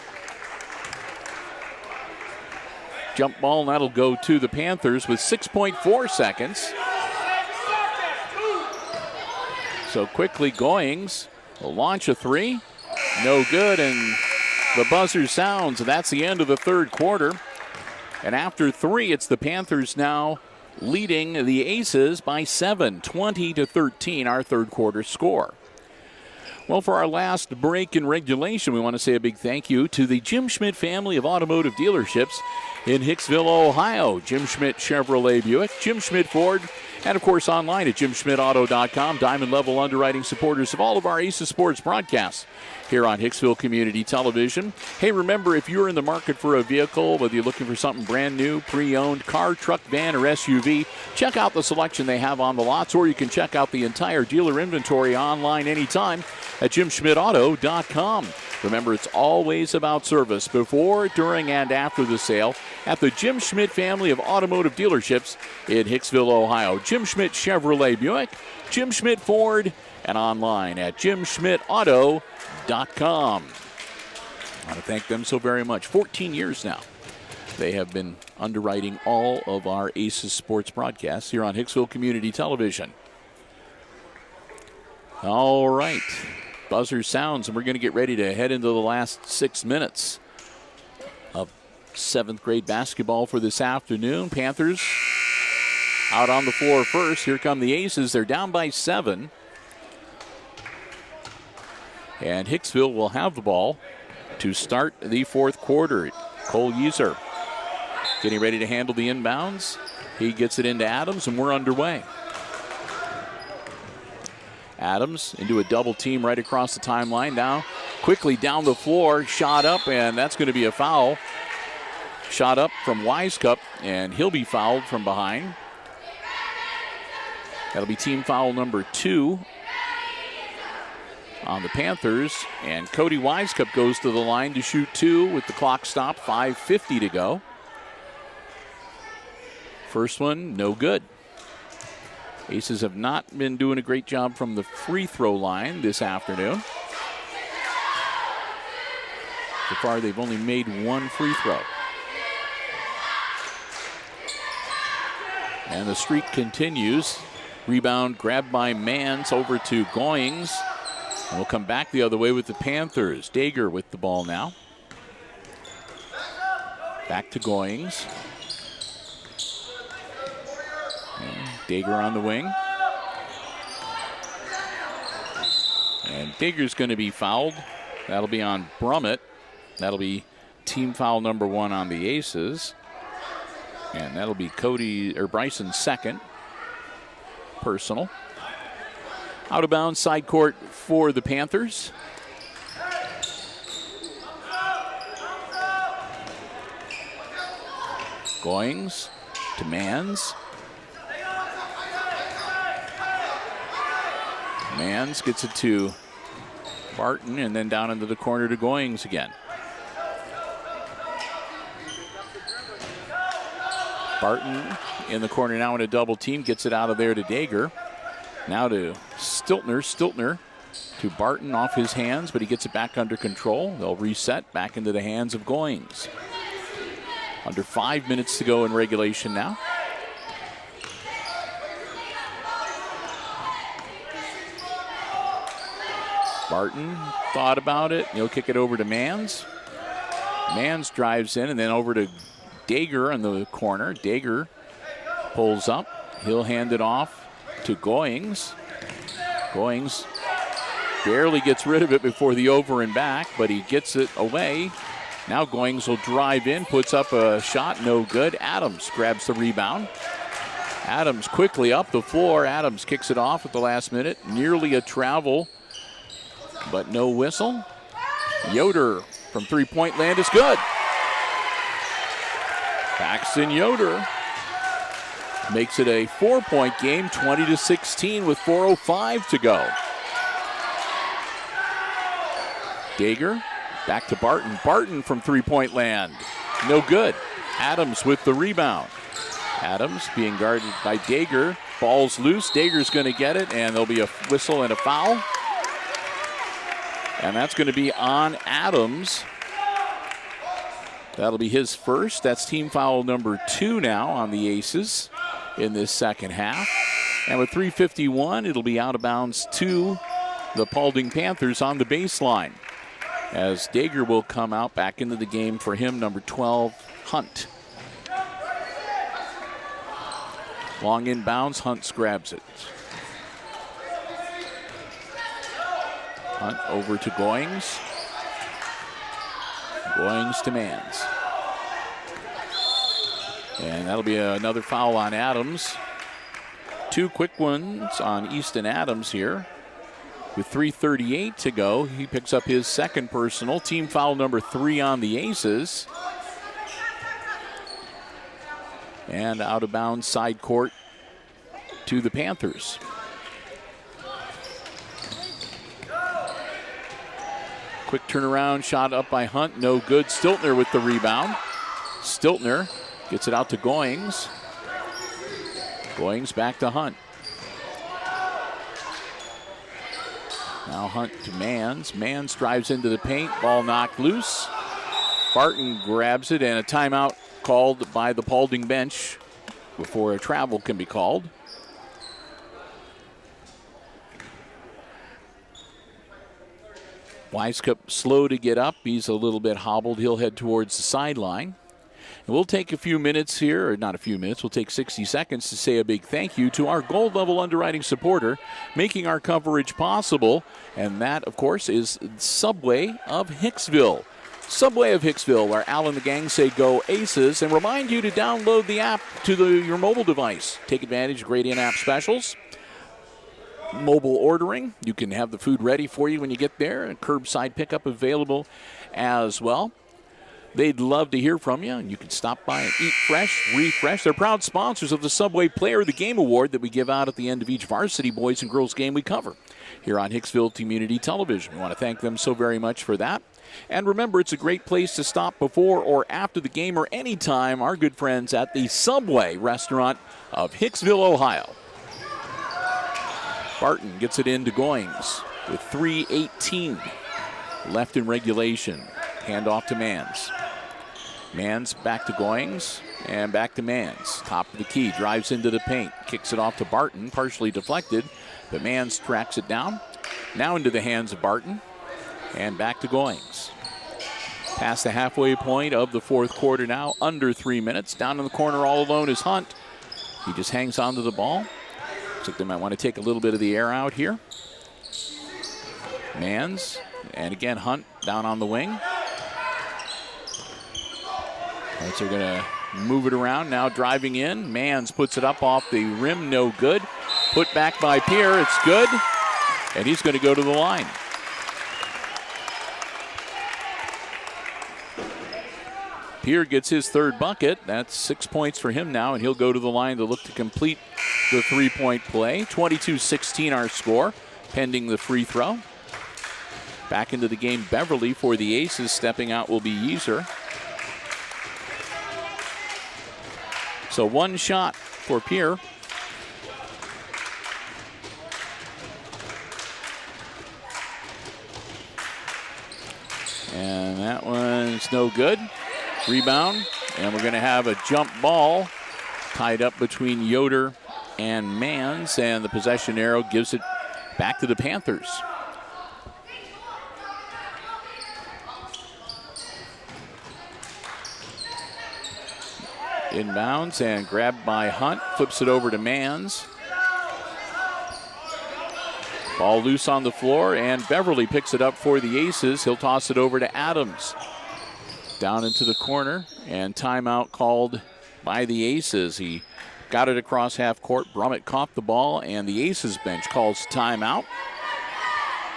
Jump ball, and that'll go to the Panthers with 6.4 seconds. So quickly, Goings will launch a 3. No good, and the buzzer sounds, and that's the end of the third quarter. And after 3, it's the Panthers now leading the Aces by 7, 20-13, our third quarter score. Well, for our last break in regulation, we want to say a big thank you to the Jim Schmidt family of automotive dealerships in Hicksville, Ohio. Jim Schmidt Chevrolet Buick, Jim Schmidt Ford, and of course online at jimschmidtauto.com. Diamond level underwriting supporters of all of our Aces Sports broadcasts here on Hicksville Community Television. Hey, remember, if you're in the market for a vehicle, whether you're looking for something brand new, pre-owned, car, truck, van, or SUV, check out the selection they have on the lots, or you can check out the entire dealer inventory online anytime at jimschmidtauto.com. Remember, it's always about service before, during, and after the sale at the Jim Schmidt family of automotive dealerships in Hicksville, Ohio. Jim Schmidt Chevrolet Buick, Jim Schmidt Ford, and online at jimschmidtauto.com. I want to thank them so very much. 14 years now. They have been underwriting all of our Aces Sports broadcasts here on Hicksville Community Television. All right. Buzzer sounds, and we're going to get ready to head into the last 6 minutes of 7th grade basketball for this afternoon. Panthers out on the floor first. Here come the Aces. They're down by 7. And Hicksville will have the ball to start the fourth quarter. Cole Yeezer getting ready to handle the inbounds. He gets it into Adams, and we're underway. Adams into a double team right across the timeline. Now quickly down the floor, shot up, and that's going to be a foul. Shot up from Wisecup, and he'll be fouled from behind. That'll be team foul number 2 on the Panthers. And Cody Wisecup goes to the line to shoot 2 with the clock stopped, 5:50 to go. First one, no good. Aces have not been doing a great job from the free throw line this afternoon. So far, they've only made 1 free throw. And the streak continues. Rebound grabbed by Mans over to Goings. And we'll come back the other way with the Panthers. Dager with the ball now. Back to Goings. And Dager on the wing. And Dager's going to be fouled. That'll be on Brummett. That'll be team foul number 1 on the Aces. And that'll be Bryson's second. Personal. Out of bounds, side court for the Panthers. Goings to Mans. Mans gets it to Barton, and then down into the corner to Goings again. Barton in the corner now in a double team, gets it out of there to Dager. Now to Stiltner. Stiltner to Barton off his hands, but he gets it back under control. They'll reset back into the hands of Goings. Under 5 minutes to go in regulation now. Barton thought about it. He'll kick it over to Mans. Mans drives in and then over to Dager in the corner. Dager pulls up. He'll hand it off to Goings. Goings barely gets rid of it before the over and back, but he gets it away. Now Goings will drive in, puts up a shot, no good. Adams grabs the rebound. Adams quickly up the floor. Adams kicks it off at the last minute. Nearly a travel, but no whistle. Yoder from three-point land is good. Paxton Yoder makes it a 4-point game, 20-16 with 4:05 to go. Dager back to Barton. Barton from three-point land. No good. Adams with the rebound. Adams being guarded by Dager. Ball's loose. Dager's going to get it, and there'll be a whistle and a foul. And that's going to be on Adams. That'll be his first. That's team foul number 2 now on the Aces in this second half. And with 3:51, it'll be out of bounds to the Paulding Panthers on the baseline, as Dager will come out back into the game for him, number 12, Hunt. Long inbounds, Hunt grabs it. Hunt over to Goings. Goings to Mans. And that'll be another foul on Adams. 2 quick ones on Easton Adams here. With 3:38 to go, he picks up his second personal. Team foul number 3 on the Aces. And out of bounds, side court to the Panthers. Quick turnaround shot up by Hunt, no good. Stiltner with the rebound. Stiltner gets it out to Goings. Goings back to Hunt. Now Hunt to Mans. Mans drives into the paint. Ball knocked loose. Barton grabs it, and a timeout called by the Paulding bench before a travel can be called. Wisecup slow to get up. He's a little bit hobbled. He'll head towards the sideline. And we'll take a few minutes here, or not a few minutes, we'll take 60 seconds to say a big thank you to our gold level underwriting supporter making our coverage possible. And that, of course, is Subway of Hicksville. Subway of Hicksville, where Al and the gang say go Aces, and remind you to download the app to your mobile device. Take advantage of great in-app specials. mobile ordering. You can have the food ready for you when you get there, and curbside pickup available as well. They'd love to hear from you, and you can stop by and eat fresh, refresh. They're proud sponsors of the Subway Player of the Game Award that we give out at the end of each varsity boys and girls game we cover here on Hicksville Community Television. We want to thank them so very much for that. And remember, it's a great place to stop before or after the game or anytime. Our good friends at the Subway restaurant of Hicksville, Ohio. Barton gets it into Goings with 3:18 left in regulation. Handoff to Mans. Mans back to Goings and back to Mans. Top of the key, drives into the paint, kicks it off to Barton, partially deflected, but Mans tracks it down. Now into the hands of Barton and back to Goings. Past the halfway point of the fourth quarter now, under 3 minutes. Down in the corner all alone is Hunt. He just hangs on to the ball. Looks like they might want to take a little bit of the air out here. Mans, and again Hunt down on the wing. Knights are going to move it around, now driving in. Mans puts it up off the rim, no good. Put back by Pierre, it's good. And he's going to go to the line. Pierre gets his third bucket. That's 6 points for him now, and he'll go to the line to look to complete the three-point play. 22-16 our score, pending the free throw. Back into the game, Beverly for the Aces. Stepping out will be Yeaser. So one shot for Pierre. And that one's no good. Rebound, and we're going to have a jump ball tied up between Yoder and Mans, and the possession arrow gives it back to the Panthers. Inbounds and grabbed by Hunt, flips it over to Mans. Ball loose on the floor, and Beverly picks it up for the Aces. He'll toss it over to Adams. Down into the corner, and timeout called by the Aces. He got it across half court. Brummett caught the ball, and the Aces bench calls timeout.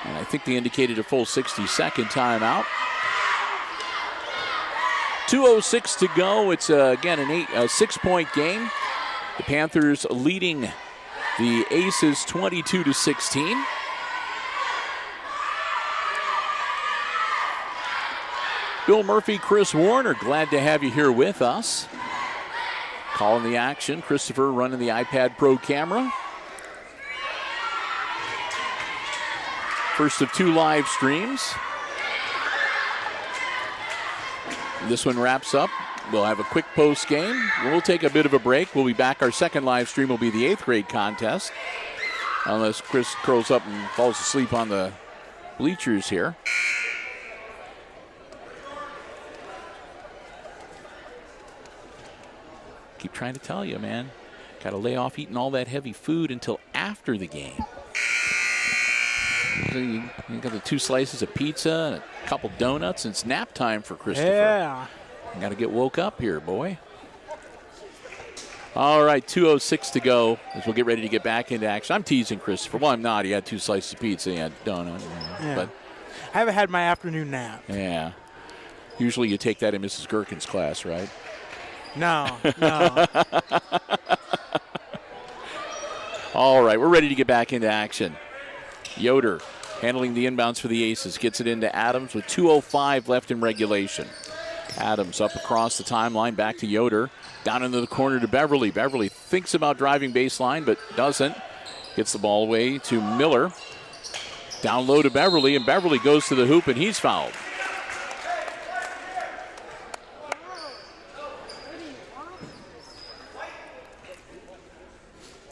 And I think they indicated a full 60-second timeout. 2:06 to go. It's again a 6-point game. The Panthers leading the Aces 22-16. Bill Murphy, Chris Warner, glad to have you here with us. Calling the action, Christopher running the iPad Pro camera. First of two live streams. This one wraps up. We'll have a quick post game. We'll take a bit of a break. We'll be back. Our second live stream will be the 8th grade contest. Unless Chris curls up and falls asleep on the bleachers here. Keep trying to tell you, man. Got to lay off eating all that heavy food until after the game. So you got the 2 slices of pizza and a couple donuts, and it's nap time for Christopher. Yeah. Got to get woke up here, boy. All right, 2:06 to go as we'll get ready to get back into action. I'm teasing Christopher. Well, I'm not. He had 2 slices of pizza. He had a donut. Yeah. But I haven't had my afternoon nap. yeah. Usually you take that in Mrs. Gherkin's class, right? No. All right, we're ready to get back into action. Yoder handling the inbounds for the Aces. Gets it into Adams with 2:05 left in regulation. Adams up across the timeline, back to Yoder. Down into the corner to Beverly. Beverly thinks about driving baseline, but doesn't. Gets the ball away to Miller. Down low to Beverly, and Beverly goes to the hoop, and he's fouled.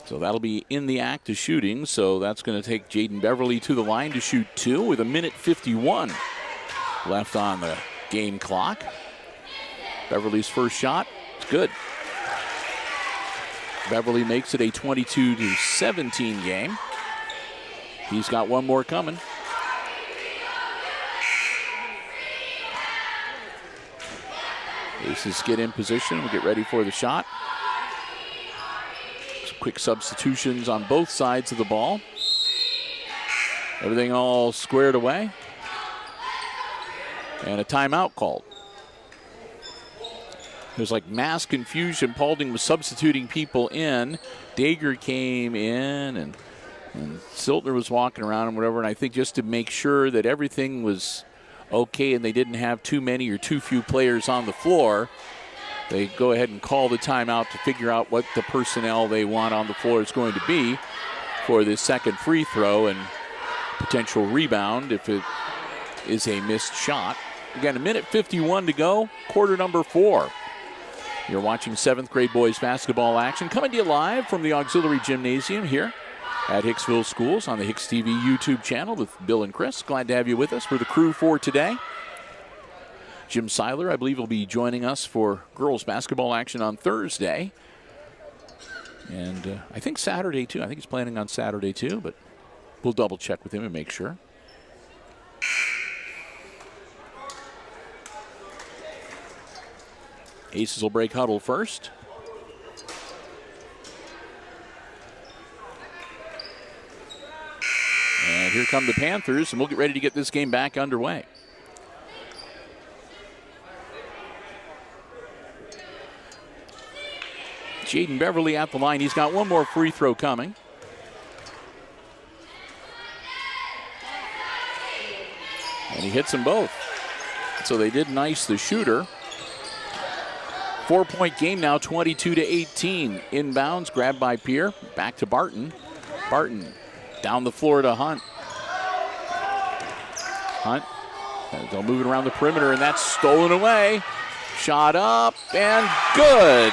So that'll be in the act of shooting. So that's going to take Jaden Beverly to the line to shoot 2 with 1:51 left on the game clock. Beverly's first shot, it's good. Beverly makes it a 22-17 game. He's got one more coming. Aces get in position. We'll get ready for the shot. Some quick substitutions on both sides of the ball. Everything all squared away. And a timeout called. There's like mass confusion. Paulding was substituting people in. Dager came in, and Siltner was walking around and whatever. And I think just to make sure that everything was okay and they didn't have too many or too few players on the floor, they go ahead and call the timeout to figure out what the personnel they want on the floor is going to be for this second free throw and potential rebound if it is a missed shot. Again, 1:51 to go, quarter number 4. You're watching 7th grade boys basketball action coming to you live from the Auxiliary Gymnasium here at Hicksville Schools on the HIX-TV YouTube channel with Bill and Chris. Glad to have you with us for the crew for today. Jim Seiler, I believe, will be joining us for girls basketball action on Thursday. And I think Saturday, too. I think he's planning on Saturday, too, but we'll double check with him and make sure. Aces will break huddle first. And here come the Panthers, and we'll get ready to get this game back underway. Jaden Beverly at the line. He's got one more free throw coming. And he hits them both. So they didn't ice the shooter. 4-point game now, 22-18. Inbounds, grabbed by Pierre. Back to Barton. Barton down the floor to Hunt. Hunt, they'll move it around the perimeter, and that's stolen away. Shot up, and good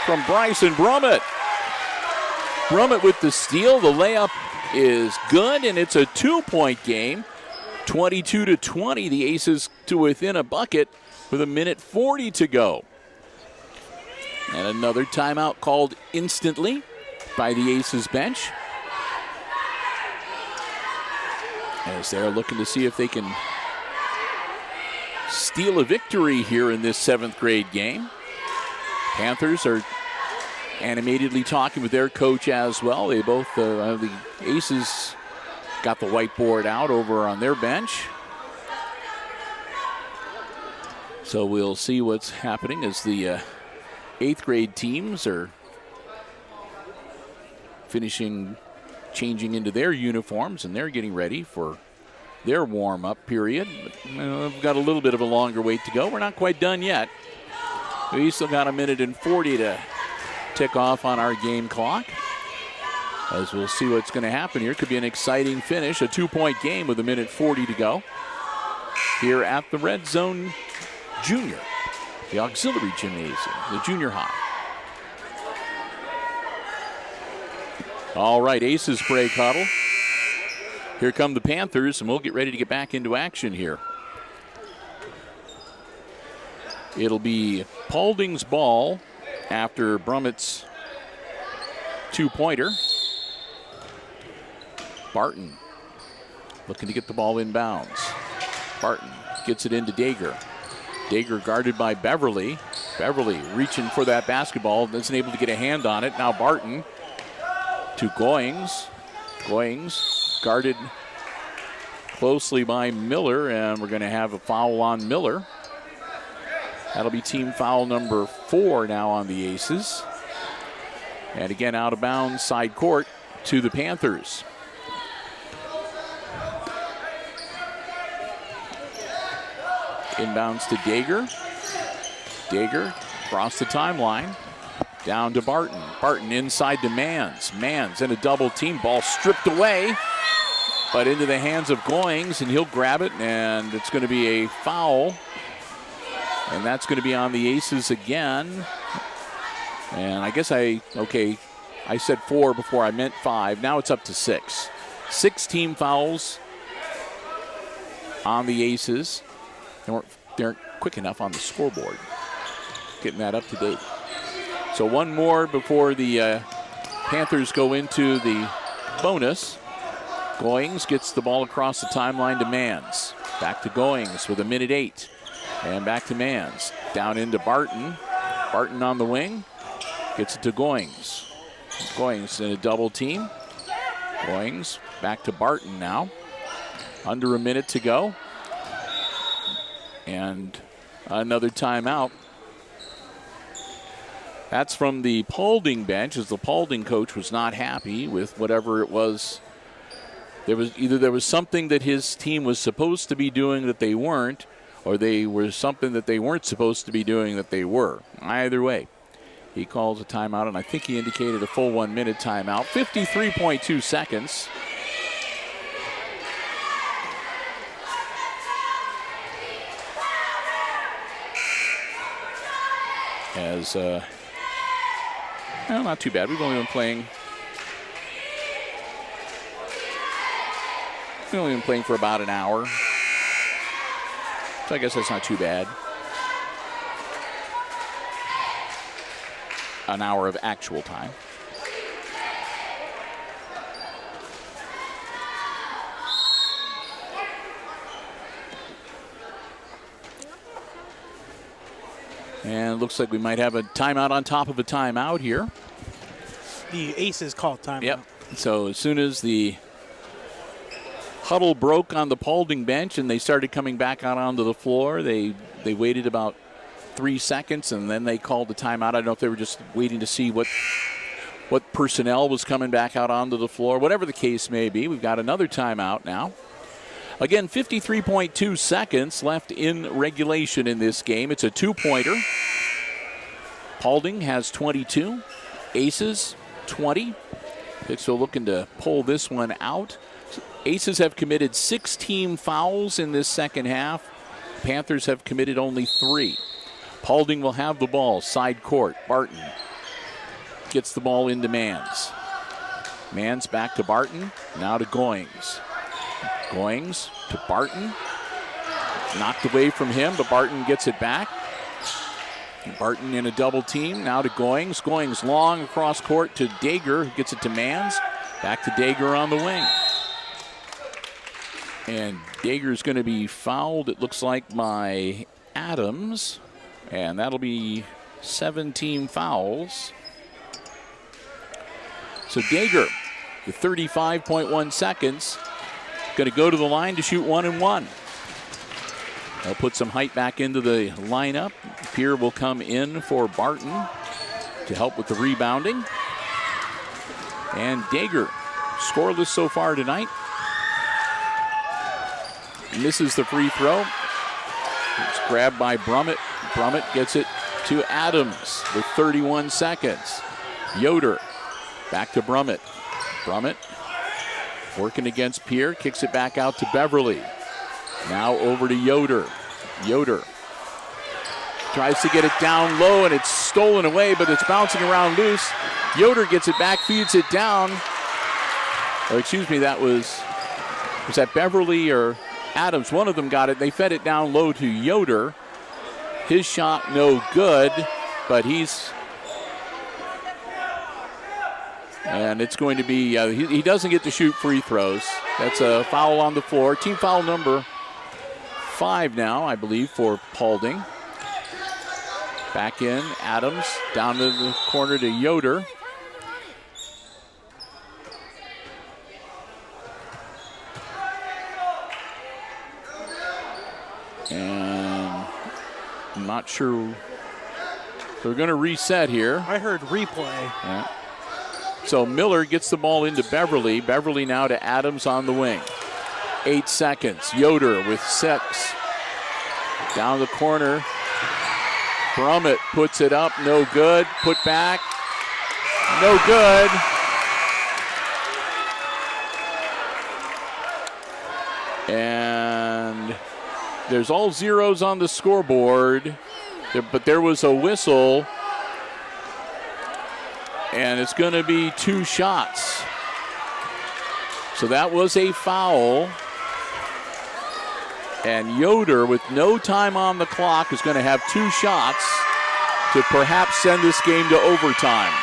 from Bryson Brummett. Brummett with the steal. The layup is good, and it's a 2-point game. 22-20, the Aces to within a bucket with 1:40 to go. And another timeout called instantly by the Aces bench, as they're looking to see if they can steal a victory here in this 7th grade game. Panthers are animatedly talking with their coach as well. They both, the Aces got the whiteboard out over on their bench. So we'll see what's happening as the 8th grade teams are changing into their uniforms, and they're getting ready for their warm-up period. We've got a little bit of a longer wait to go. We're not quite done yet. We still got 1:40 to tick off on our game clock, as we'll see what's going to happen here. Could be an exciting finish, a 2-point game with 1:40 to go here at the Red Zone Junior, the Auxiliary Gymnasium, the junior high. All right, Aces break huddle. Here come the Panthers, and we'll get ready to get back into action here. It'll be Paulding's ball after Brummett's 2-pointer. Barton looking to get the ball inbounds. Barton gets it into Dager. Dager guarded by Beverly. Beverly reaching for that basketball, isn't able to get a hand on it. Now Barton to Goings. Goings guarded closely by Miller, and we're going to have a foul on Miller. That'll be team foul number 4 now on the Aces. And again, out of bounds, side court to the Panthers. Inbounds to Dager. Dager across the timeline. Down to Barton. Barton inside to Mans. Mans in a double team. Ball stripped away, but into the hands of Goings, and he'll grab it, and it's going to be a foul. And that's going to be on the Aces again. And I guess I said 4 before, I meant 5. Now it's up to 6. 6 team fouls on the Aces. They aren't quick enough on the scoreboard. Getting that up to date. So one more before the Panthers go into the bonus. Goings gets the ball across the timeline to Mans. Back to Goings with 1:08. And back to Mans. Down into Barton. Barton on the wing. Gets it to Goings. Goings in a double team. Goings back to Barton now. Under a minute to go. And another timeout. That's from the Paulding bench, as the Paulding coach was not happy with whatever it was. There was something that his team was supposed to be doing that they weren't, or they were something that they weren't supposed to be doing that they were. Either way, he calls a timeout, and I think he indicated a full 1 minute timeout. 53.2 seconds. As, well, not too bad. We've only been playing for about an hour. So I guess that's not too bad. An hour of actual time. And it looks like we might have a timeout on top of a timeout here. The Aces called timeout. Yep. So as soon as the huddle broke on the Paulding bench and they started coming back out onto the floor, they waited about 3 seconds and then they called the timeout. I don't know if they were just waiting to see what personnel was coming back out onto the floor. Whatever the case may be, we've got another timeout now. Again, 53.2 seconds left in regulation in this game. It's a two-pointer. Paulding has 22. Aces, 20. Hicksville looking to pull this one out. Aces have committed 6 team fouls in this second half. Panthers have committed only 3. Paulding will have the ball, side court. Barton gets the ball into Mans. Mans back to Barton, now to Goings. Goings to Barton. Knocked away from him, but Barton gets it back. Barton in a double team, now to Goings. Goings long across court to Dager, who gets it to Mans. Back to Dager on the wing. And Dager's going to be fouled, it looks like, by Adams. And that'll be 7 team fouls. So Dager, with 35.1 seconds, going to go to the line to shoot 1 and 1. They'll put some height back into the lineup. Pierre will come in for Barton to help with the rebounding. And Dager, scoreless so far tonight. Misses the free throw. It's grabbed by Brummett. Brummett gets it to Adams with 31 seconds. Yoder back to Brummett. Brummett working against Pierre, kicks it back out to Beverly. Now over to Yoder. Yoder tries to get it down low, and it's stolen away, but it's bouncing around loose. Yoder gets it back, feeds it down. Or excuse me, was that Beverly or Adams? One of them got it. They fed it down low to Yoder. His shot no good, but and it's going to be, he doesn't get to shoot free throws. That's a foul on the floor. Team foul number 5 now, I believe, for Paulding. Back in, Adams, down to the corner to Yoder. And I'm not sure. They're going to reset here. I heard replay. Yeah. So Miller gets the ball into Beverly. Beverly now to Adams on the wing. 8 seconds. Yoder with 6. Down the corner. Brummett puts it up. No good. Put back. No good. And there's all zeros on the scoreboard. But there was a whistle. And it's going to be 2 shots. So that was a foul. And Yoder, with no time on the clock, is going to have 2 shots to perhaps send this game to overtime.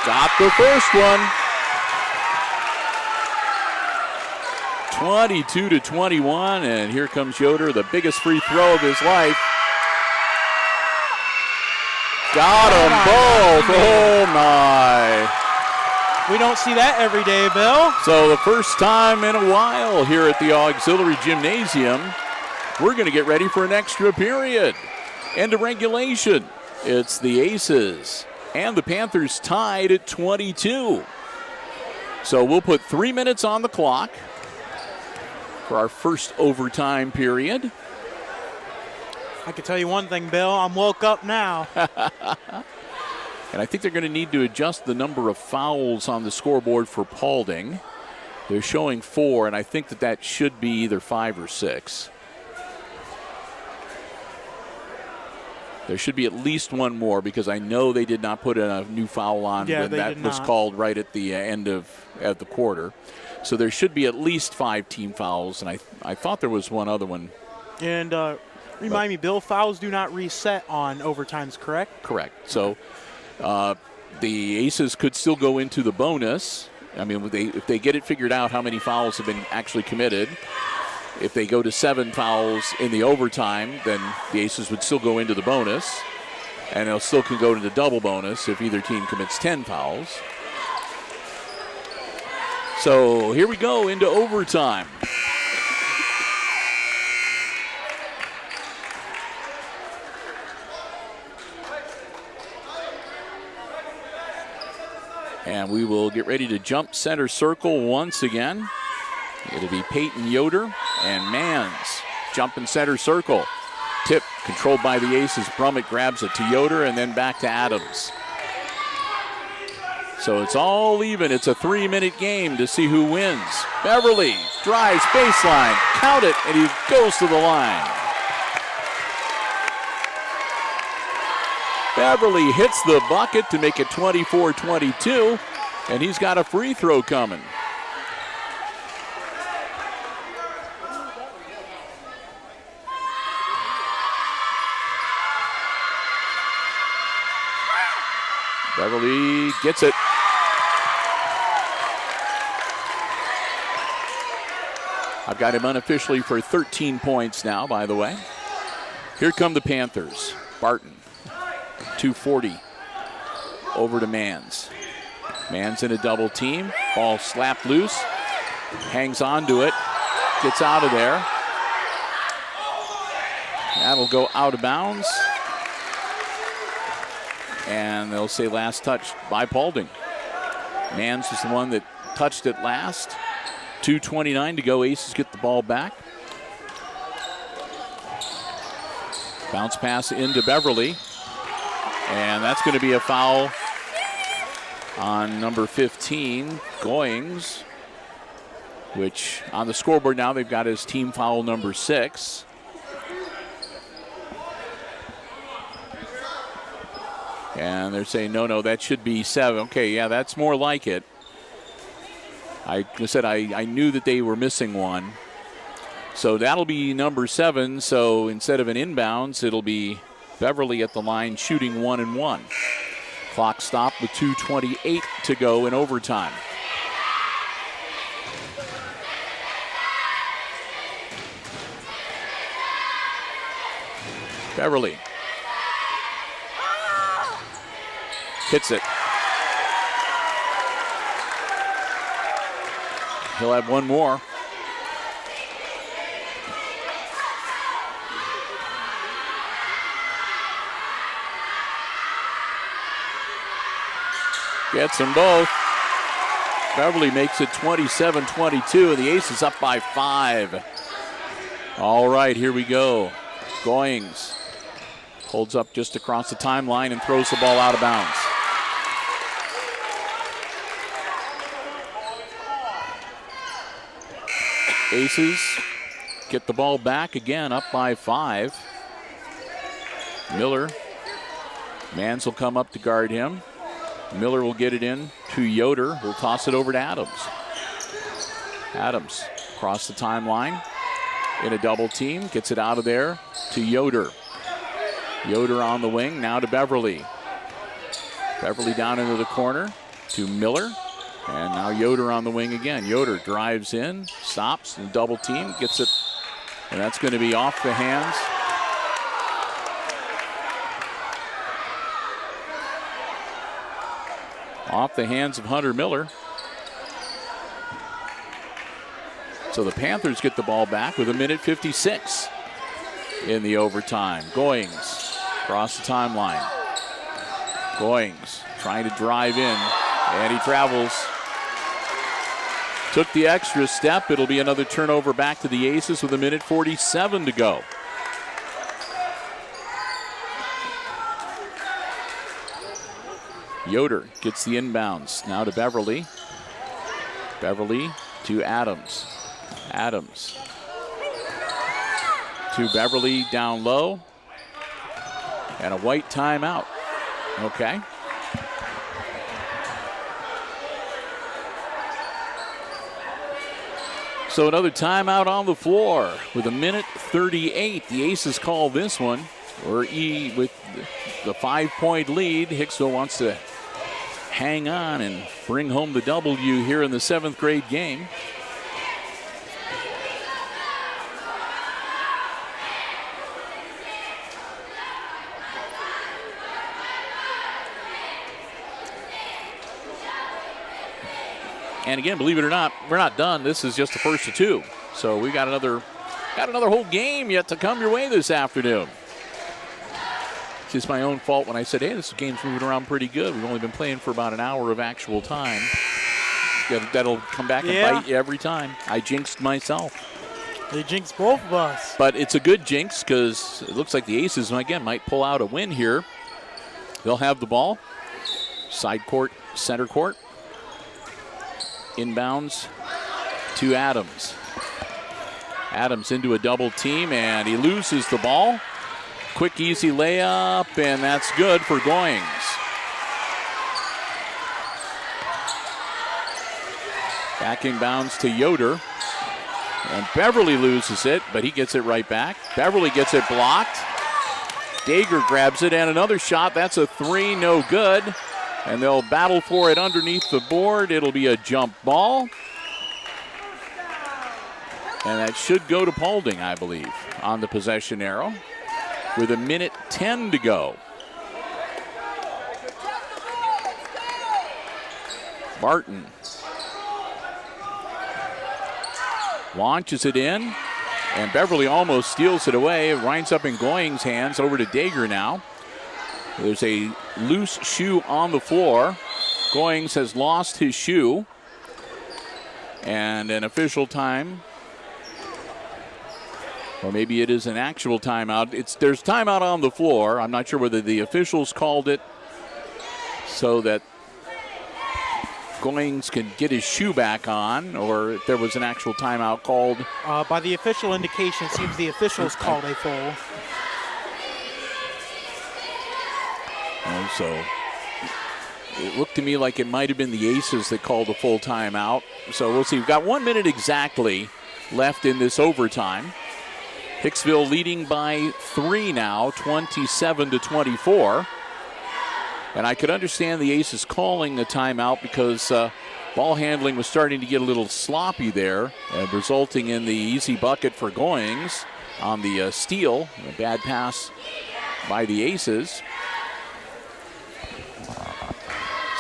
Got the first one. 22-21, and here comes Yoder, the biggest free throw of his life. Got them both. Oh, my. We don't see that every day, Bill. So the first time in a while here at the Auxiliary Gymnasium, we're going to get ready for an extra period. End of regulation. It's the Aces and the Panthers tied at 22. So we'll put 3 minutes on the clock for our first overtime period. I can tell you one thing, Bill. I'm woke up now. And I think they're going to need to adjust the number of fouls on the scoreboard for Paulding. They're showing 4, and I think that should be either 5 or 6. There should be at least one more because I know they did not put a new foul on when that was called right at the end of the quarter. So there should be at least 5 team fouls, and I thought there was one other one. And remind me, Bill, fouls do not reset on overtimes, correct? Correct. So the Aces could still go into the bonus. I mean, if they get it figured out how many fouls have been actually committed. If they go to 7 fouls in the overtime, then the Aces would still go into the bonus. And they'll still can go to the double bonus if either team commits 10 fouls. So here we go into overtime. And we will get ready to jump center circle once again. It'll be Peyton Yoder and Mans jumping center circle. Tip controlled by the Aces. Brummett grabs it to Yoder and then back to Adams. So it's all even. It's a 3-minute game to see who wins. Beverly drives baseline. Count it, and he goes to the line. Beverly hits the bucket to make it 24-22, and he's got a free throw coming. Beverly gets it. I've got him unofficially for 13 points now, by the way. Here come the Panthers. Barton, 240. Over to Mans. Mans in a double team. Ball slapped loose. Hangs on to it. Gets out of there. That'll go out of bounds. And they'll say last touch by Paulding. Mans is the one that touched it last. 2:29 to go. Aces get the ball back. Bounce pass into Beverly. And that's going to be a foul on number 15, Goings, which on the scoreboard now they've got his team foul number 6. And they're saying, no, that should be 7. Okay, yeah, that's more like it. I said I knew that they were missing one. So that'll be number 7. So instead of an inbounds, it'll be Beverly at the line shooting 1 and 1. Clock stopped with 2:28 to go in overtime. Beverly hits it. He'll have one more. Gets them both. Beverly makes it 27-22, and the Aces up by 5. All right, here we go. Goings holds up just across the timeline and throws the ball out of bounds. Aces get the ball back again, up by 5. Miller. Mans will come up to guard him. Miller will get it in to Yoder, who'll toss it over to Adams. Adams across the timeline in a double team, gets it out of there to Yoder. Yoder on the wing, now to Beverly. Beverly down into the corner to Miller. And now Yoder on the wing again. Yoder drives in, stops, and double team, gets it. And that's going to be off the hands. off the hands of Hunter Miller. So the Panthers get the ball back with 1:56 in the overtime. Goings across the timeline. Goings trying to drive in, and he travels. Took the extra step. It'll be another turnover back to the Aces with 1:47 to go. Yoder gets the inbounds. Now to Beverly. Beverly to Adams. Adams to Beverly down low. And a white timeout. Okay. So another timeout on the floor with 1:38. The Aces call this one. With the 5-point lead, Hicksville wants to hang on and bring home the W here in the 7th grade game. And again, believe it or not, we're not done. This is just the first of two. So we got another whole game yet to come your way this afternoon. It's just my own fault when I said, hey, this game's moving around pretty good. We've only been playing for about an hour of actual time. That'll come back and bite you every time. I jinxed myself. They jinxed both of us. But it's a good jinx because it looks like the Aces, again, might pull out a win here. They'll have the ball. Side court, center court. Inbounds to Adams. Adams into a double team, and he loses the ball. Quick, easy layup, and that's good for Goings. Back inbounds to Yoder. And Beverly loses it, but he gets it right back. Beverly gets it blocked. Dager grabs it, and another shot. That's a three, no good. And they'll battle for it underneath the board. It'll be a jump ball. And that should go to Paulding, I believe, on the possession arrow. With 1:10 to go. Barton launches it in, and Beverly almost steals it away. It winds up in Goings' hands. Over to Dager now. There's a loose shoe on the floor. Goings has lost his shoe. And an official time, or maybe it is an actual timeout. There's timeout on the floor. I'm not sure whether the officials called it so that Goings can get his shoe back on, or if there was an actual timeout called. By the official indication, seems the officials called a foul. So it looked to me like it might have been the Aces that called a full timeout. So we'll see. We've got 1 minute exactly left in this overtime. Hicksville leading by 3 now, 27-24. And I could understand the Aces calling the timeout because ball handling was starting to get a little sloppy there, resulting in the easy bucket for Goings on the steal. A bad pass by the Aces.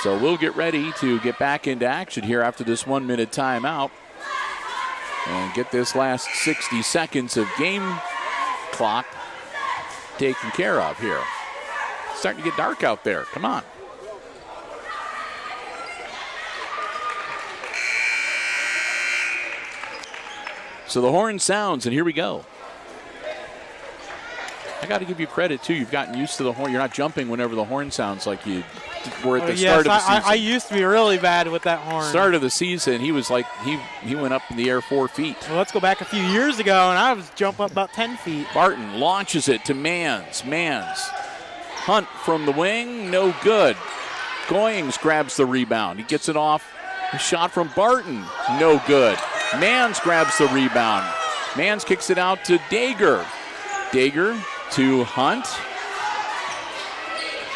So we'll get ready to get back into action here after this 1 minute timeout and get this last 60 seconds of game clock taken care of here. It's starting to get dark out there. Come on. So the horn sounds, and here we go. I got to give you credit, too. You've gotten used to the horn. You're not jumping whenever the horn sounds like you were at the start of the season. I used to be really bad with that horn. Start of the season, he was like, he went up in the air 4 feet. Well, let's go back a few years ago, and I was jumping up about 10 feet. Barton launches it to Mans. Hunt from the wing, no good. Goings grabs the rebound. He gets it off. A shot from Barton, no good. Mans grabs the rebound. Mans kicks it out to Dager. Dager to Hunt.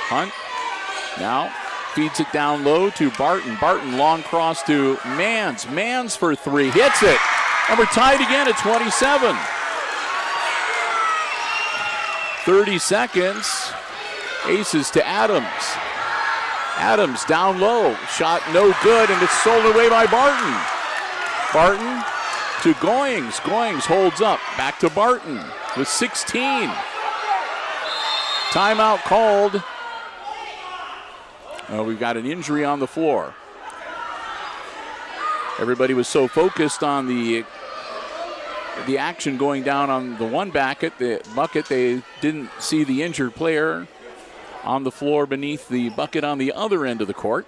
Hunt now feeds it down low to Barton. Barton long cross to Mans. Mans for three, hits it. And we're tied again at 27. 30 seconds. Aces to Adams. Adams down low. Shot no good, and it's stolen away by Barton. Barton to Goings. Goings holds up. Back to Barton with 16. Timeout called. We've got an injury on the floor. Everybody was so focused on the action going down on the one bucket, they didn't see the injured player on the floor beneath the bucket on the other end of the court.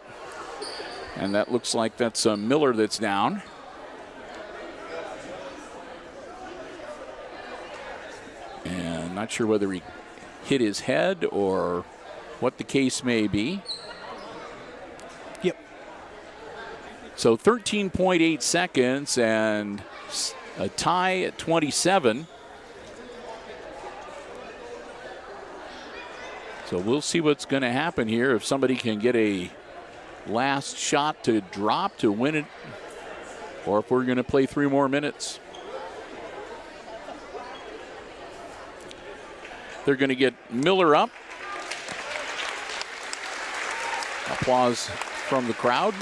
And that looks like that's Miller that's down. And not sure whether he hit his head or what the case may be. Yep. So 13.8 seconds and a tie at 27. So we'll see what's going to happen here. If somebody can get a last shot to drop to win it, or if we're going to play 3 more minutes. They're going to get Miller up. Applause from the crowd.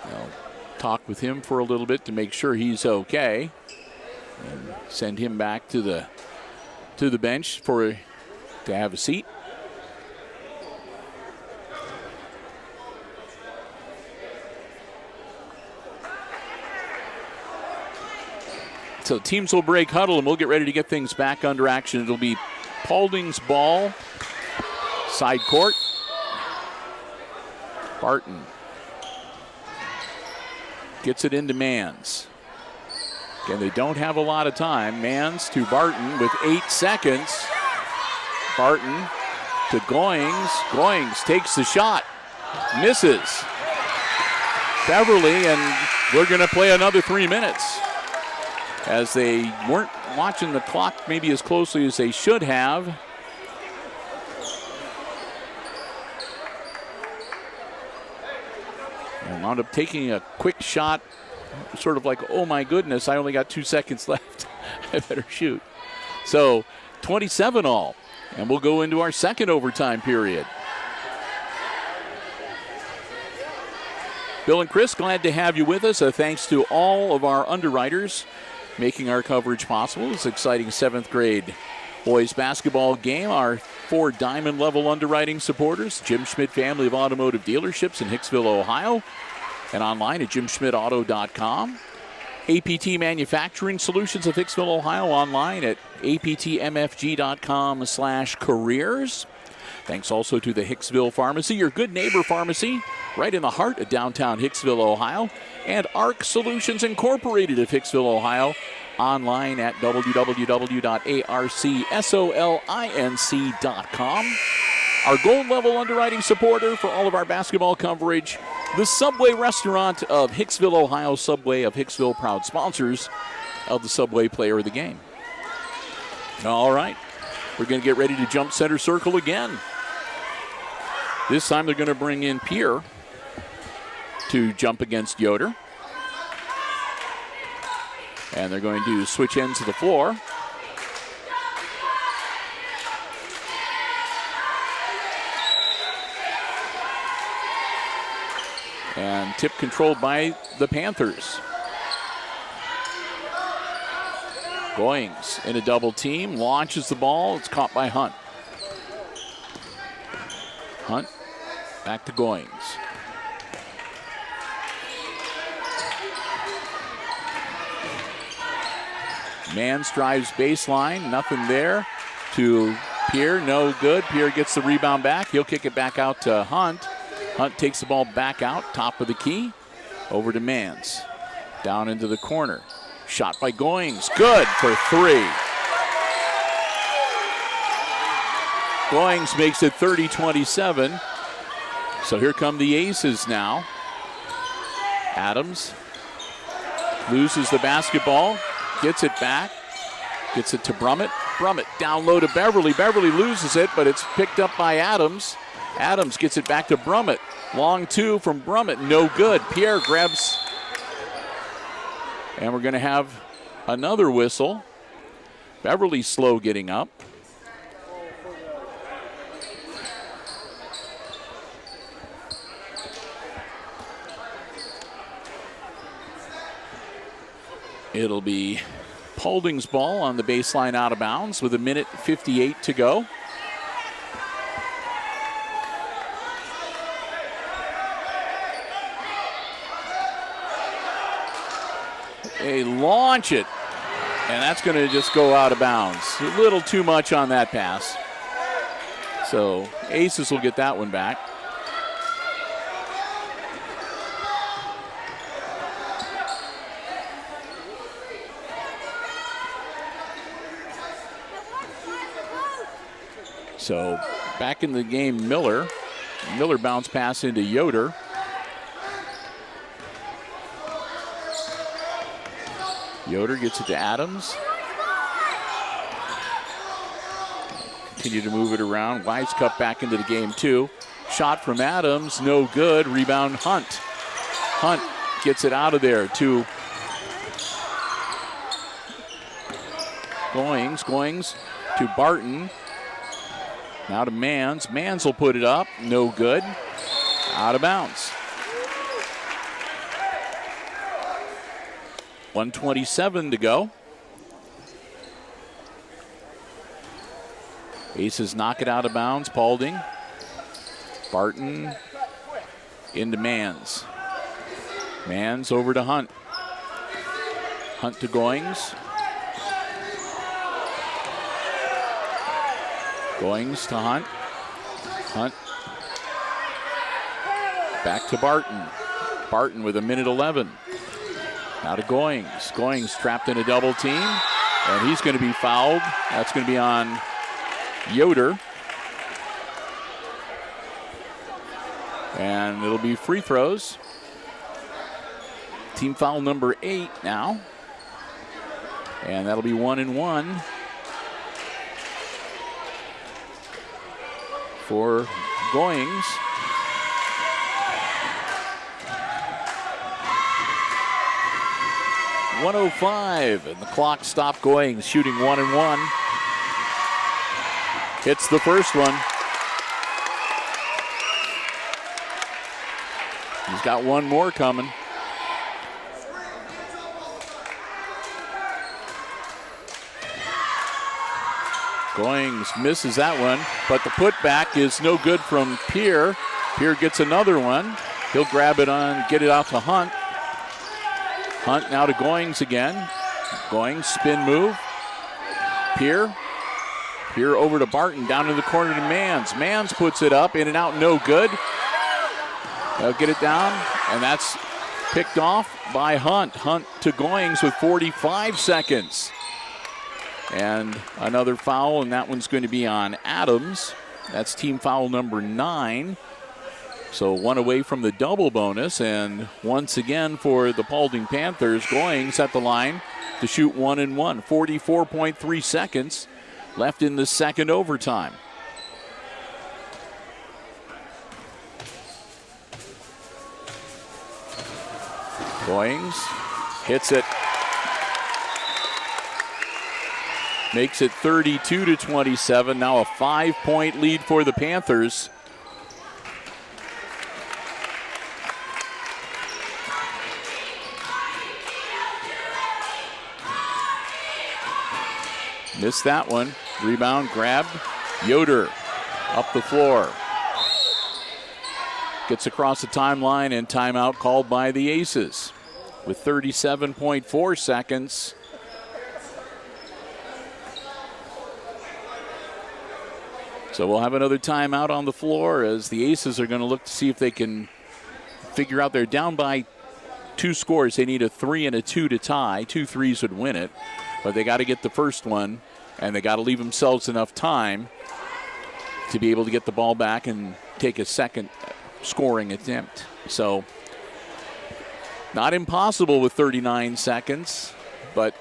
They'll talk with him for a little bit to make sure he's okay, and send him back to the bench to have a seat. So teams will break huddle, and we'll get ready to get things back under action. It'll be Paulding's ball, side court. Barton gets it into Mans. Again, they don't have a lot of time. Mans to Barton with 8 seconds. Barton to Goings. Goings takes the shot, misses. Beverly, and we're going to play another 3 minutes, as they weren't watching the clock maybe as closely as they should have. And wound up taking a quick shot, sort of like, oh my goodness, I only got 2 seconds left. I better shoot. So 27 all, and we'll go into our second overtime period. Bill and Chris, glad to have you with us. Thanks to all of our underwriters making our coverage possible. This exciting 7th grade boys basketball game. Our 4 diamond level underwriting supporters: Jim Schmidt Family of Automotive Dealerships in Hicksville, Ohio, and online at jimschmidtauto.com. APT Manufacturing Solutions of Hicksville, Ohio, online at aptmfg.com/careers. Thanks also to the Hicksville Pharmacy, your good neighbor pharmacy, right in the heart of downtown Hicksville, Ohio, and ARC Solutions Incorporated of Hicksville, Ohio, online at www.arcsolinc.com. Our gold level underwriting supporter for all of our basketball coverage, the Subway Restaurant of Hicksville, Ohio. Subway of Hicksville, proud sponsors of the Subway Player of the Game. All right, we're going to get ready to jump center circle again. This time they're going to bring in Pierre to jump against Yoder. And they're going to switch ends of the floor. And tip controlled by the Panthers. Goings in a double team, launches the ball. It's caught by Hunt. Hunt back to Goings. Mans drives baseline, nothing there. To Pierre, no good. Pierre gets the rebound back. He'll kick it back out to Hunt. Hunt takes the ball back out, top of the key. Over to Mans. Down into the corner. Shot by Goings, good for 3. Goings makes it 30-27. So here come the aces now. Adams loses the basketball, gets it back, gets it to Brummett. Brummett down low to Beverly. Beverly loses it, but it's picked up by Adams. Adams gets it back to Brummett. Long 2 from Brummett, no good. Pierre grabs, and we're going to have another whistle. Beverly slow getting up. It'll be Paulding's ball on the baseline out of bounds with 1:58 to go. They launch it, and that's going to just go out of bounds. A little too much on that pass. So Aces will get that one back. So back in the game, Miller. Miller bounce pass into Yoder. Yoder gets it to Adams. Continue to move it around. Weisskopf back into the game too. Shot from Adams, no good. Rebound Hunt. Hunt gets it out of there to Goings to Barton. Now to Mans. Mans will put it up, no good. Out of bounds. 1:27 to go. Aces knock it out of bounds. Paulding. Barton into Mans. Mans over to Hunt. Hunt to Goings. Goings to Hunt. Hunt. Back to Barton. Barton with 1:11. Now to Goings. Goings trapped in a double team, and he's going to be fouled. That's going to be on Yoder. And it'll be free throws. Team foul number 8 now. And that'll be 1-1 for Goings. .105, and the clock stopped. Goings shooting 1-1. Hits the first one. He's got one more coming. Goings misses that one, but the putback is no good from Pierre. Pierre gets another one. He'll grab it on, get it out to Hunt. Hunt now to Goings again. Goings, spin move. Pierre. Pierre over to Barton, down in the corner to Mans. Mans puts it up, in and out, no good. They'll get it down, and that's picked off by Hunt. Hunt to Goings with 45 seconds. And another foul, and that one's going to be on Adams. That's team foul number 9. So one away from the double bonus, and once again for the Paulding Panthers, Goings at the line to shoot 1-1. 44.3 seconds left in the second overtime. Goings hits it. Makes it 32-27. Now a 5-point lead for the Panthers. Missed that one. Rebound grabbed. Yoder up the floor. Gets across the timeline, and timeout called by the Aces with 37.4 seconds. So we'll have another timeout on the floor as the Aces are going to look to see if they can figure out they're down by 2 scores. They need a 3 and a 2 to tie. 2 threes would win it, but they got to get the first one, and they got to leave themselves enough time to be able to get the ball back and take a second scoring attempt. So not impossible with 39 seconds, but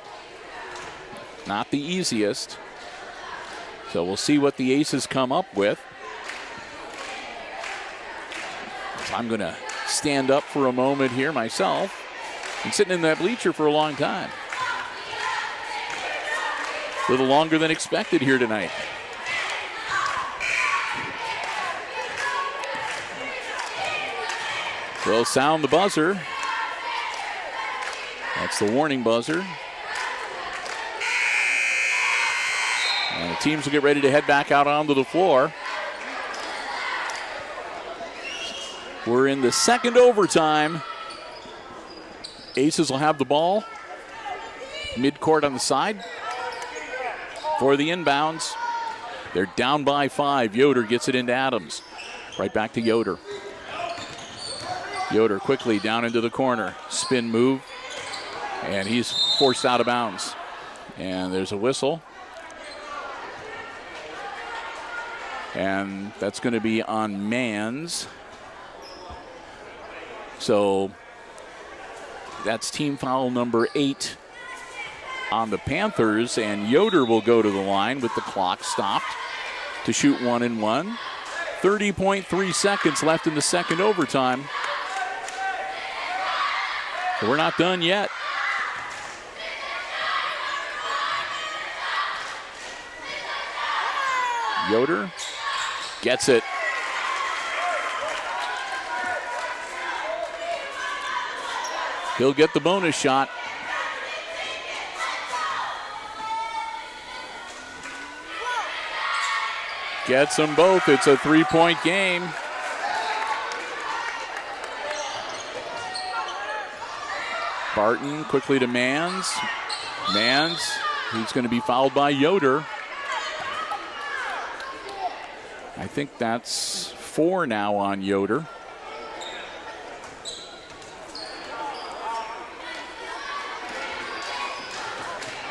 not the easiest. So we'll see what the Aces come up with. So I'm going to stand up for a moment here myself. Been sitting in that bleacher for a long time. A little longer than expected here tonight. They'll sound the buzzer. That's the warning buzzer. And the teams will get ready to head back out onto the floor. We're in the second overtime. Aces will have the ball. Midcourt on the side for the inbounds. They're down by 5. Yoder gets it into Adams. Right back to Yoder. Yoder quickly down into the corner. Spin move. And he's forced out of bounds. And there's a whistle. And that's going to be on Mans. So that's team foul number 8 on the Panthers. And Yoder will go to the line with the clock stopped to shoot 1-1. 30.3 seconds left in the second overtime. So we're not done yet. Yoder gets it. He'll get the bonus shot. Gets them both. It's a 3-point game. Barton quickly to Mans. Mans, he's going to be fouled by Yoder. I think that's 4 now on Yoder.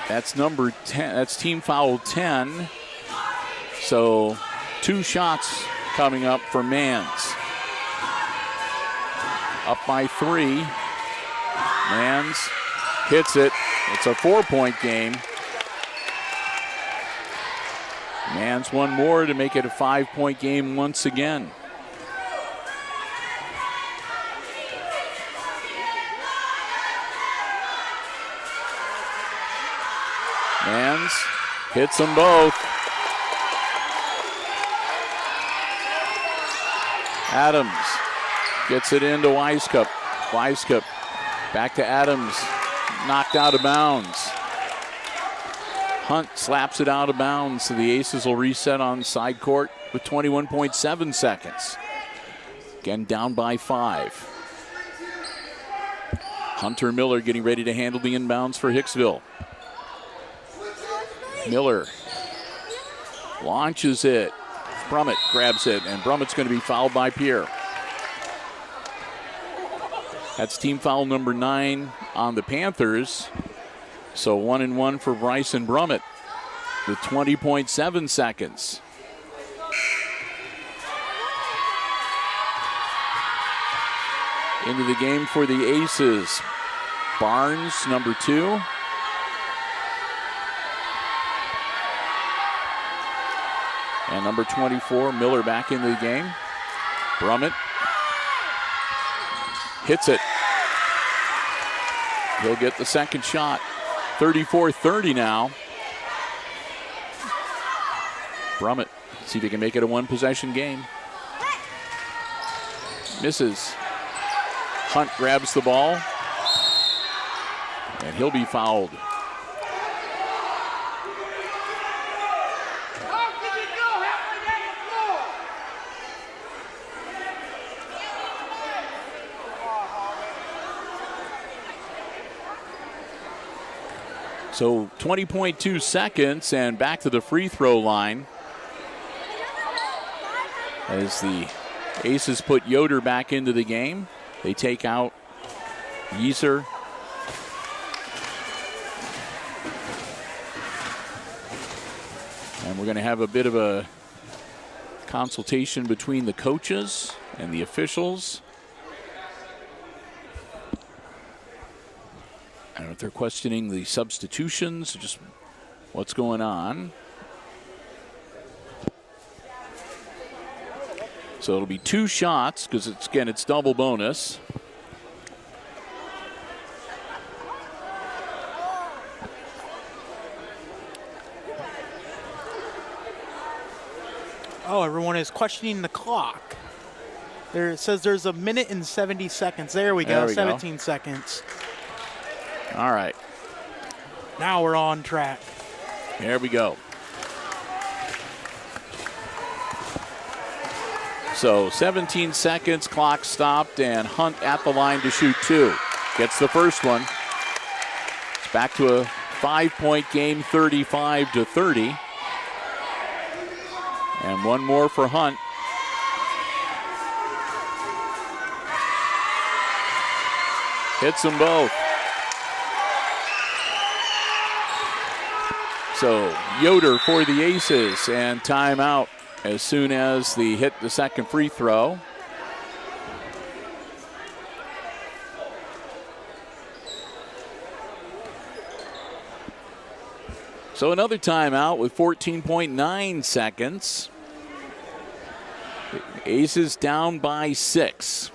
That's number 10. That's team foul 10. So 2 shots coming up for Mans. Up by 3. Mans hits it. It's a 4-point game. Mans one more to make it a 5-point game once again. Mans hits them both. Adams gets it into Weiskup. Weiskup back to Adams. Knocked out of bounds. Hunt slaps it out of bounds, so the Aces will reset on side court with 21.7 seconds. Again, down by 5. Hunter Miller getting ready to handle the inbounds for Hicksville. Miller launches it. Brummett grabs it, and Brummett's going to be fouled by Pierre. That's team foul number 9 on the Panthers. So 1-1 for Bryson Brummett with 20.7 seconds. Into the game for the Aces. Barnes, number 2. And number 24, Miller back into the game. Brummett hits it. He'll get the second shot. 34-30 now. Brummett, see if he can make it a 1-possession game. Misses. Hunt grabs the ball. And he'll be fouled. So 20.2 seconds and back to the free throw line. As the Aces put Yoder back into the game. They take out Yeaser. And we're going to have a bit of a consultation between the coaches and the officials. I don't know if they're questioning the substitutions, just what's going on. So it'll be 2 shots because it's double bonus. Oh, everyone is questioning the clock. There it says there's 1 minute and 70 seconds. There we go, 17 seconds. All right. Now we're on track. There we go. So 17 seconds, clock stopped, and Hunt at the line to shoot 2. Gets the first one. It's back to a 5-point game, 35-30. And one more for Hunt. Hits them both. So Yoder for the Aces, and timeout as soon as they hit the second free throw. So another timeout with 14.9 seconds. The Aces down by 6.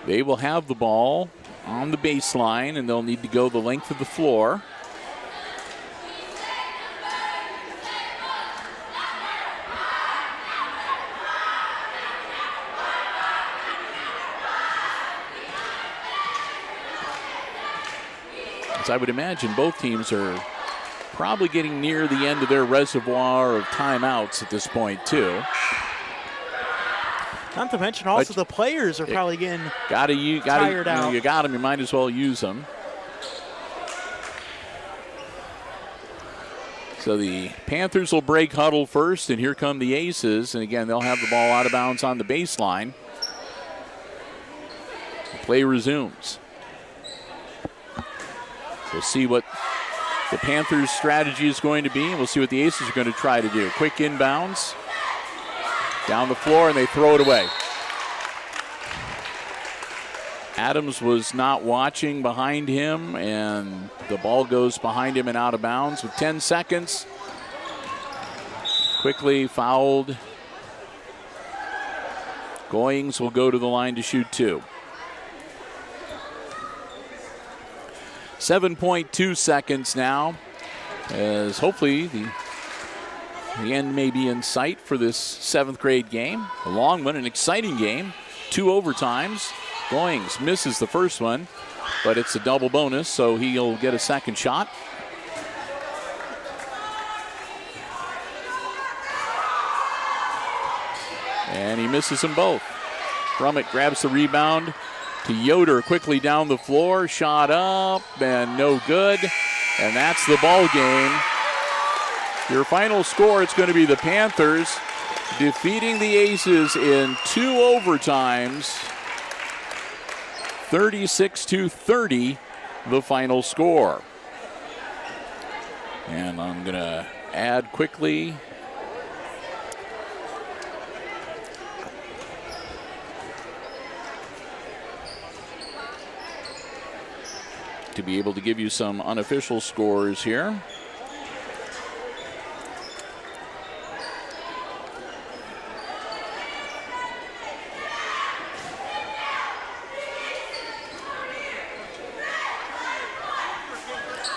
They will have the ball on the baseline, and they'll need to go the length of the floor. As I would imagine, both teams are probably getting near the end of their reservoir of timeouts at this point, too. Not to mention also the players are probably getting tired out. You got them, you might as well use them. So the Panthers will break huddle first, and here come the Aces. And again, they'll have the ball out of bounds on the baseline. The play resumes. We'll see what the Panthers' strategy is going to be, and we'll see what the Aces are going to try to do. Quick inbounds. Down the floor, and they throw it away. Adams was not watching behind him, and the ball goes behind him and out of bounds with 10 seconds. Quickly fouled. Goings will go to the line to shoot 2. 7.2 seconds now, as hopefully the end may be in sight for this 7th grade game. A long one, an exciting game. 2 overtimes. Goings misses the first one, but it's a double bonus, so he'll get a second shot. And he misses them both. Brummett grabs the rebound to Yoder quickly down the floor. Shot up and no good. And that's the ball game. Your final score, it's going to be the Panthers defeating the Aces in 2 overtimes. 36-30, the final score. And I'm going to add quickly. To be able to give you some unofficial scores here.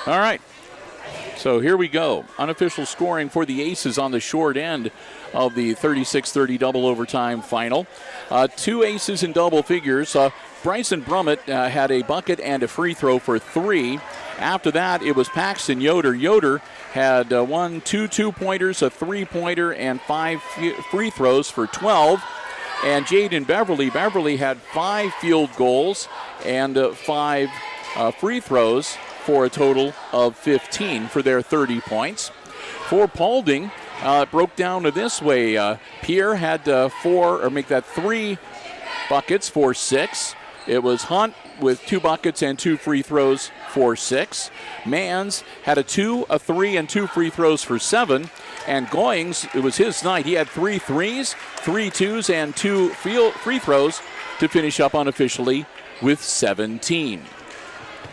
All right, so here we go. Unofficial scoring for the Aces on the short end of the 36-30 double overtime final. 2 Aces in double figures. Bryson Brummett had a bucket and a free throw for 3. After that, it was Paxton Yoder. Yoder had 2 2-pointers, a 3-pointer, and 5 free throws for 12. And Jaden Beverly had 5 field goals and 5 free throws for a total of 15 for their 30 points. For Paulding, it broke down to this way. Pierre had 3 buckets for 6. It was Hunt with 2 buckets and 2 free throws for 6. Mans had a 2, a 3, and 2 free throws for 7. And Goings, it was his night. He had 3 threes, 3 twos, and 2 free throws to finish up unofficially with 17.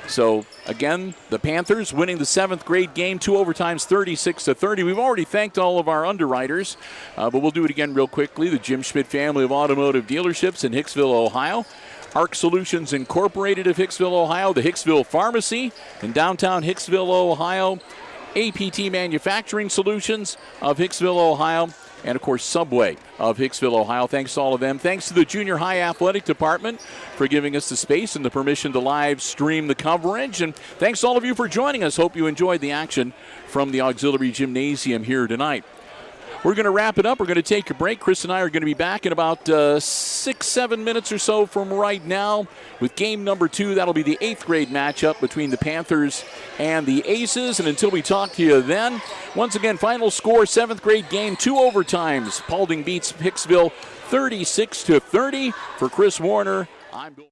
So, again, the Panthers winning the 7th grade game, 2 overtimes, 36-30. We've already thanked all of our underwriters, but we'll do it again real quickly. The Jim Schmidt family of automotive dealerships in Hicksville, Ohio. ARC Solutions Incorporated of Hicksville, Ohio. The Hicksville Pharmacy in downtown Hicksville, Ohio. APT Manufacturing Solutions of Hicksville, Ohio. and, of course, Subway of Hicksville, Ohio. Thanks to all of them. Thanks to the Junior High Athletic Department for giving us the space and the permission to live stream the coverage. And thanks to all of you for joining us. Hope you enjoyed the action from the Auxiliary Gymnasium here tonight. We're going to wrap it up. We're going to take a break. Chris and I are going to be back in about 6-7 minutes or so from right now with game number 2. That'll be the 8th grade matchup between the Panthers and the Aces. And until we talk to you then, once again, final score, 7th grade game, 2 overtimes. Paulding beats Hicksville 36-30. For Chris Warner, I'm Bill.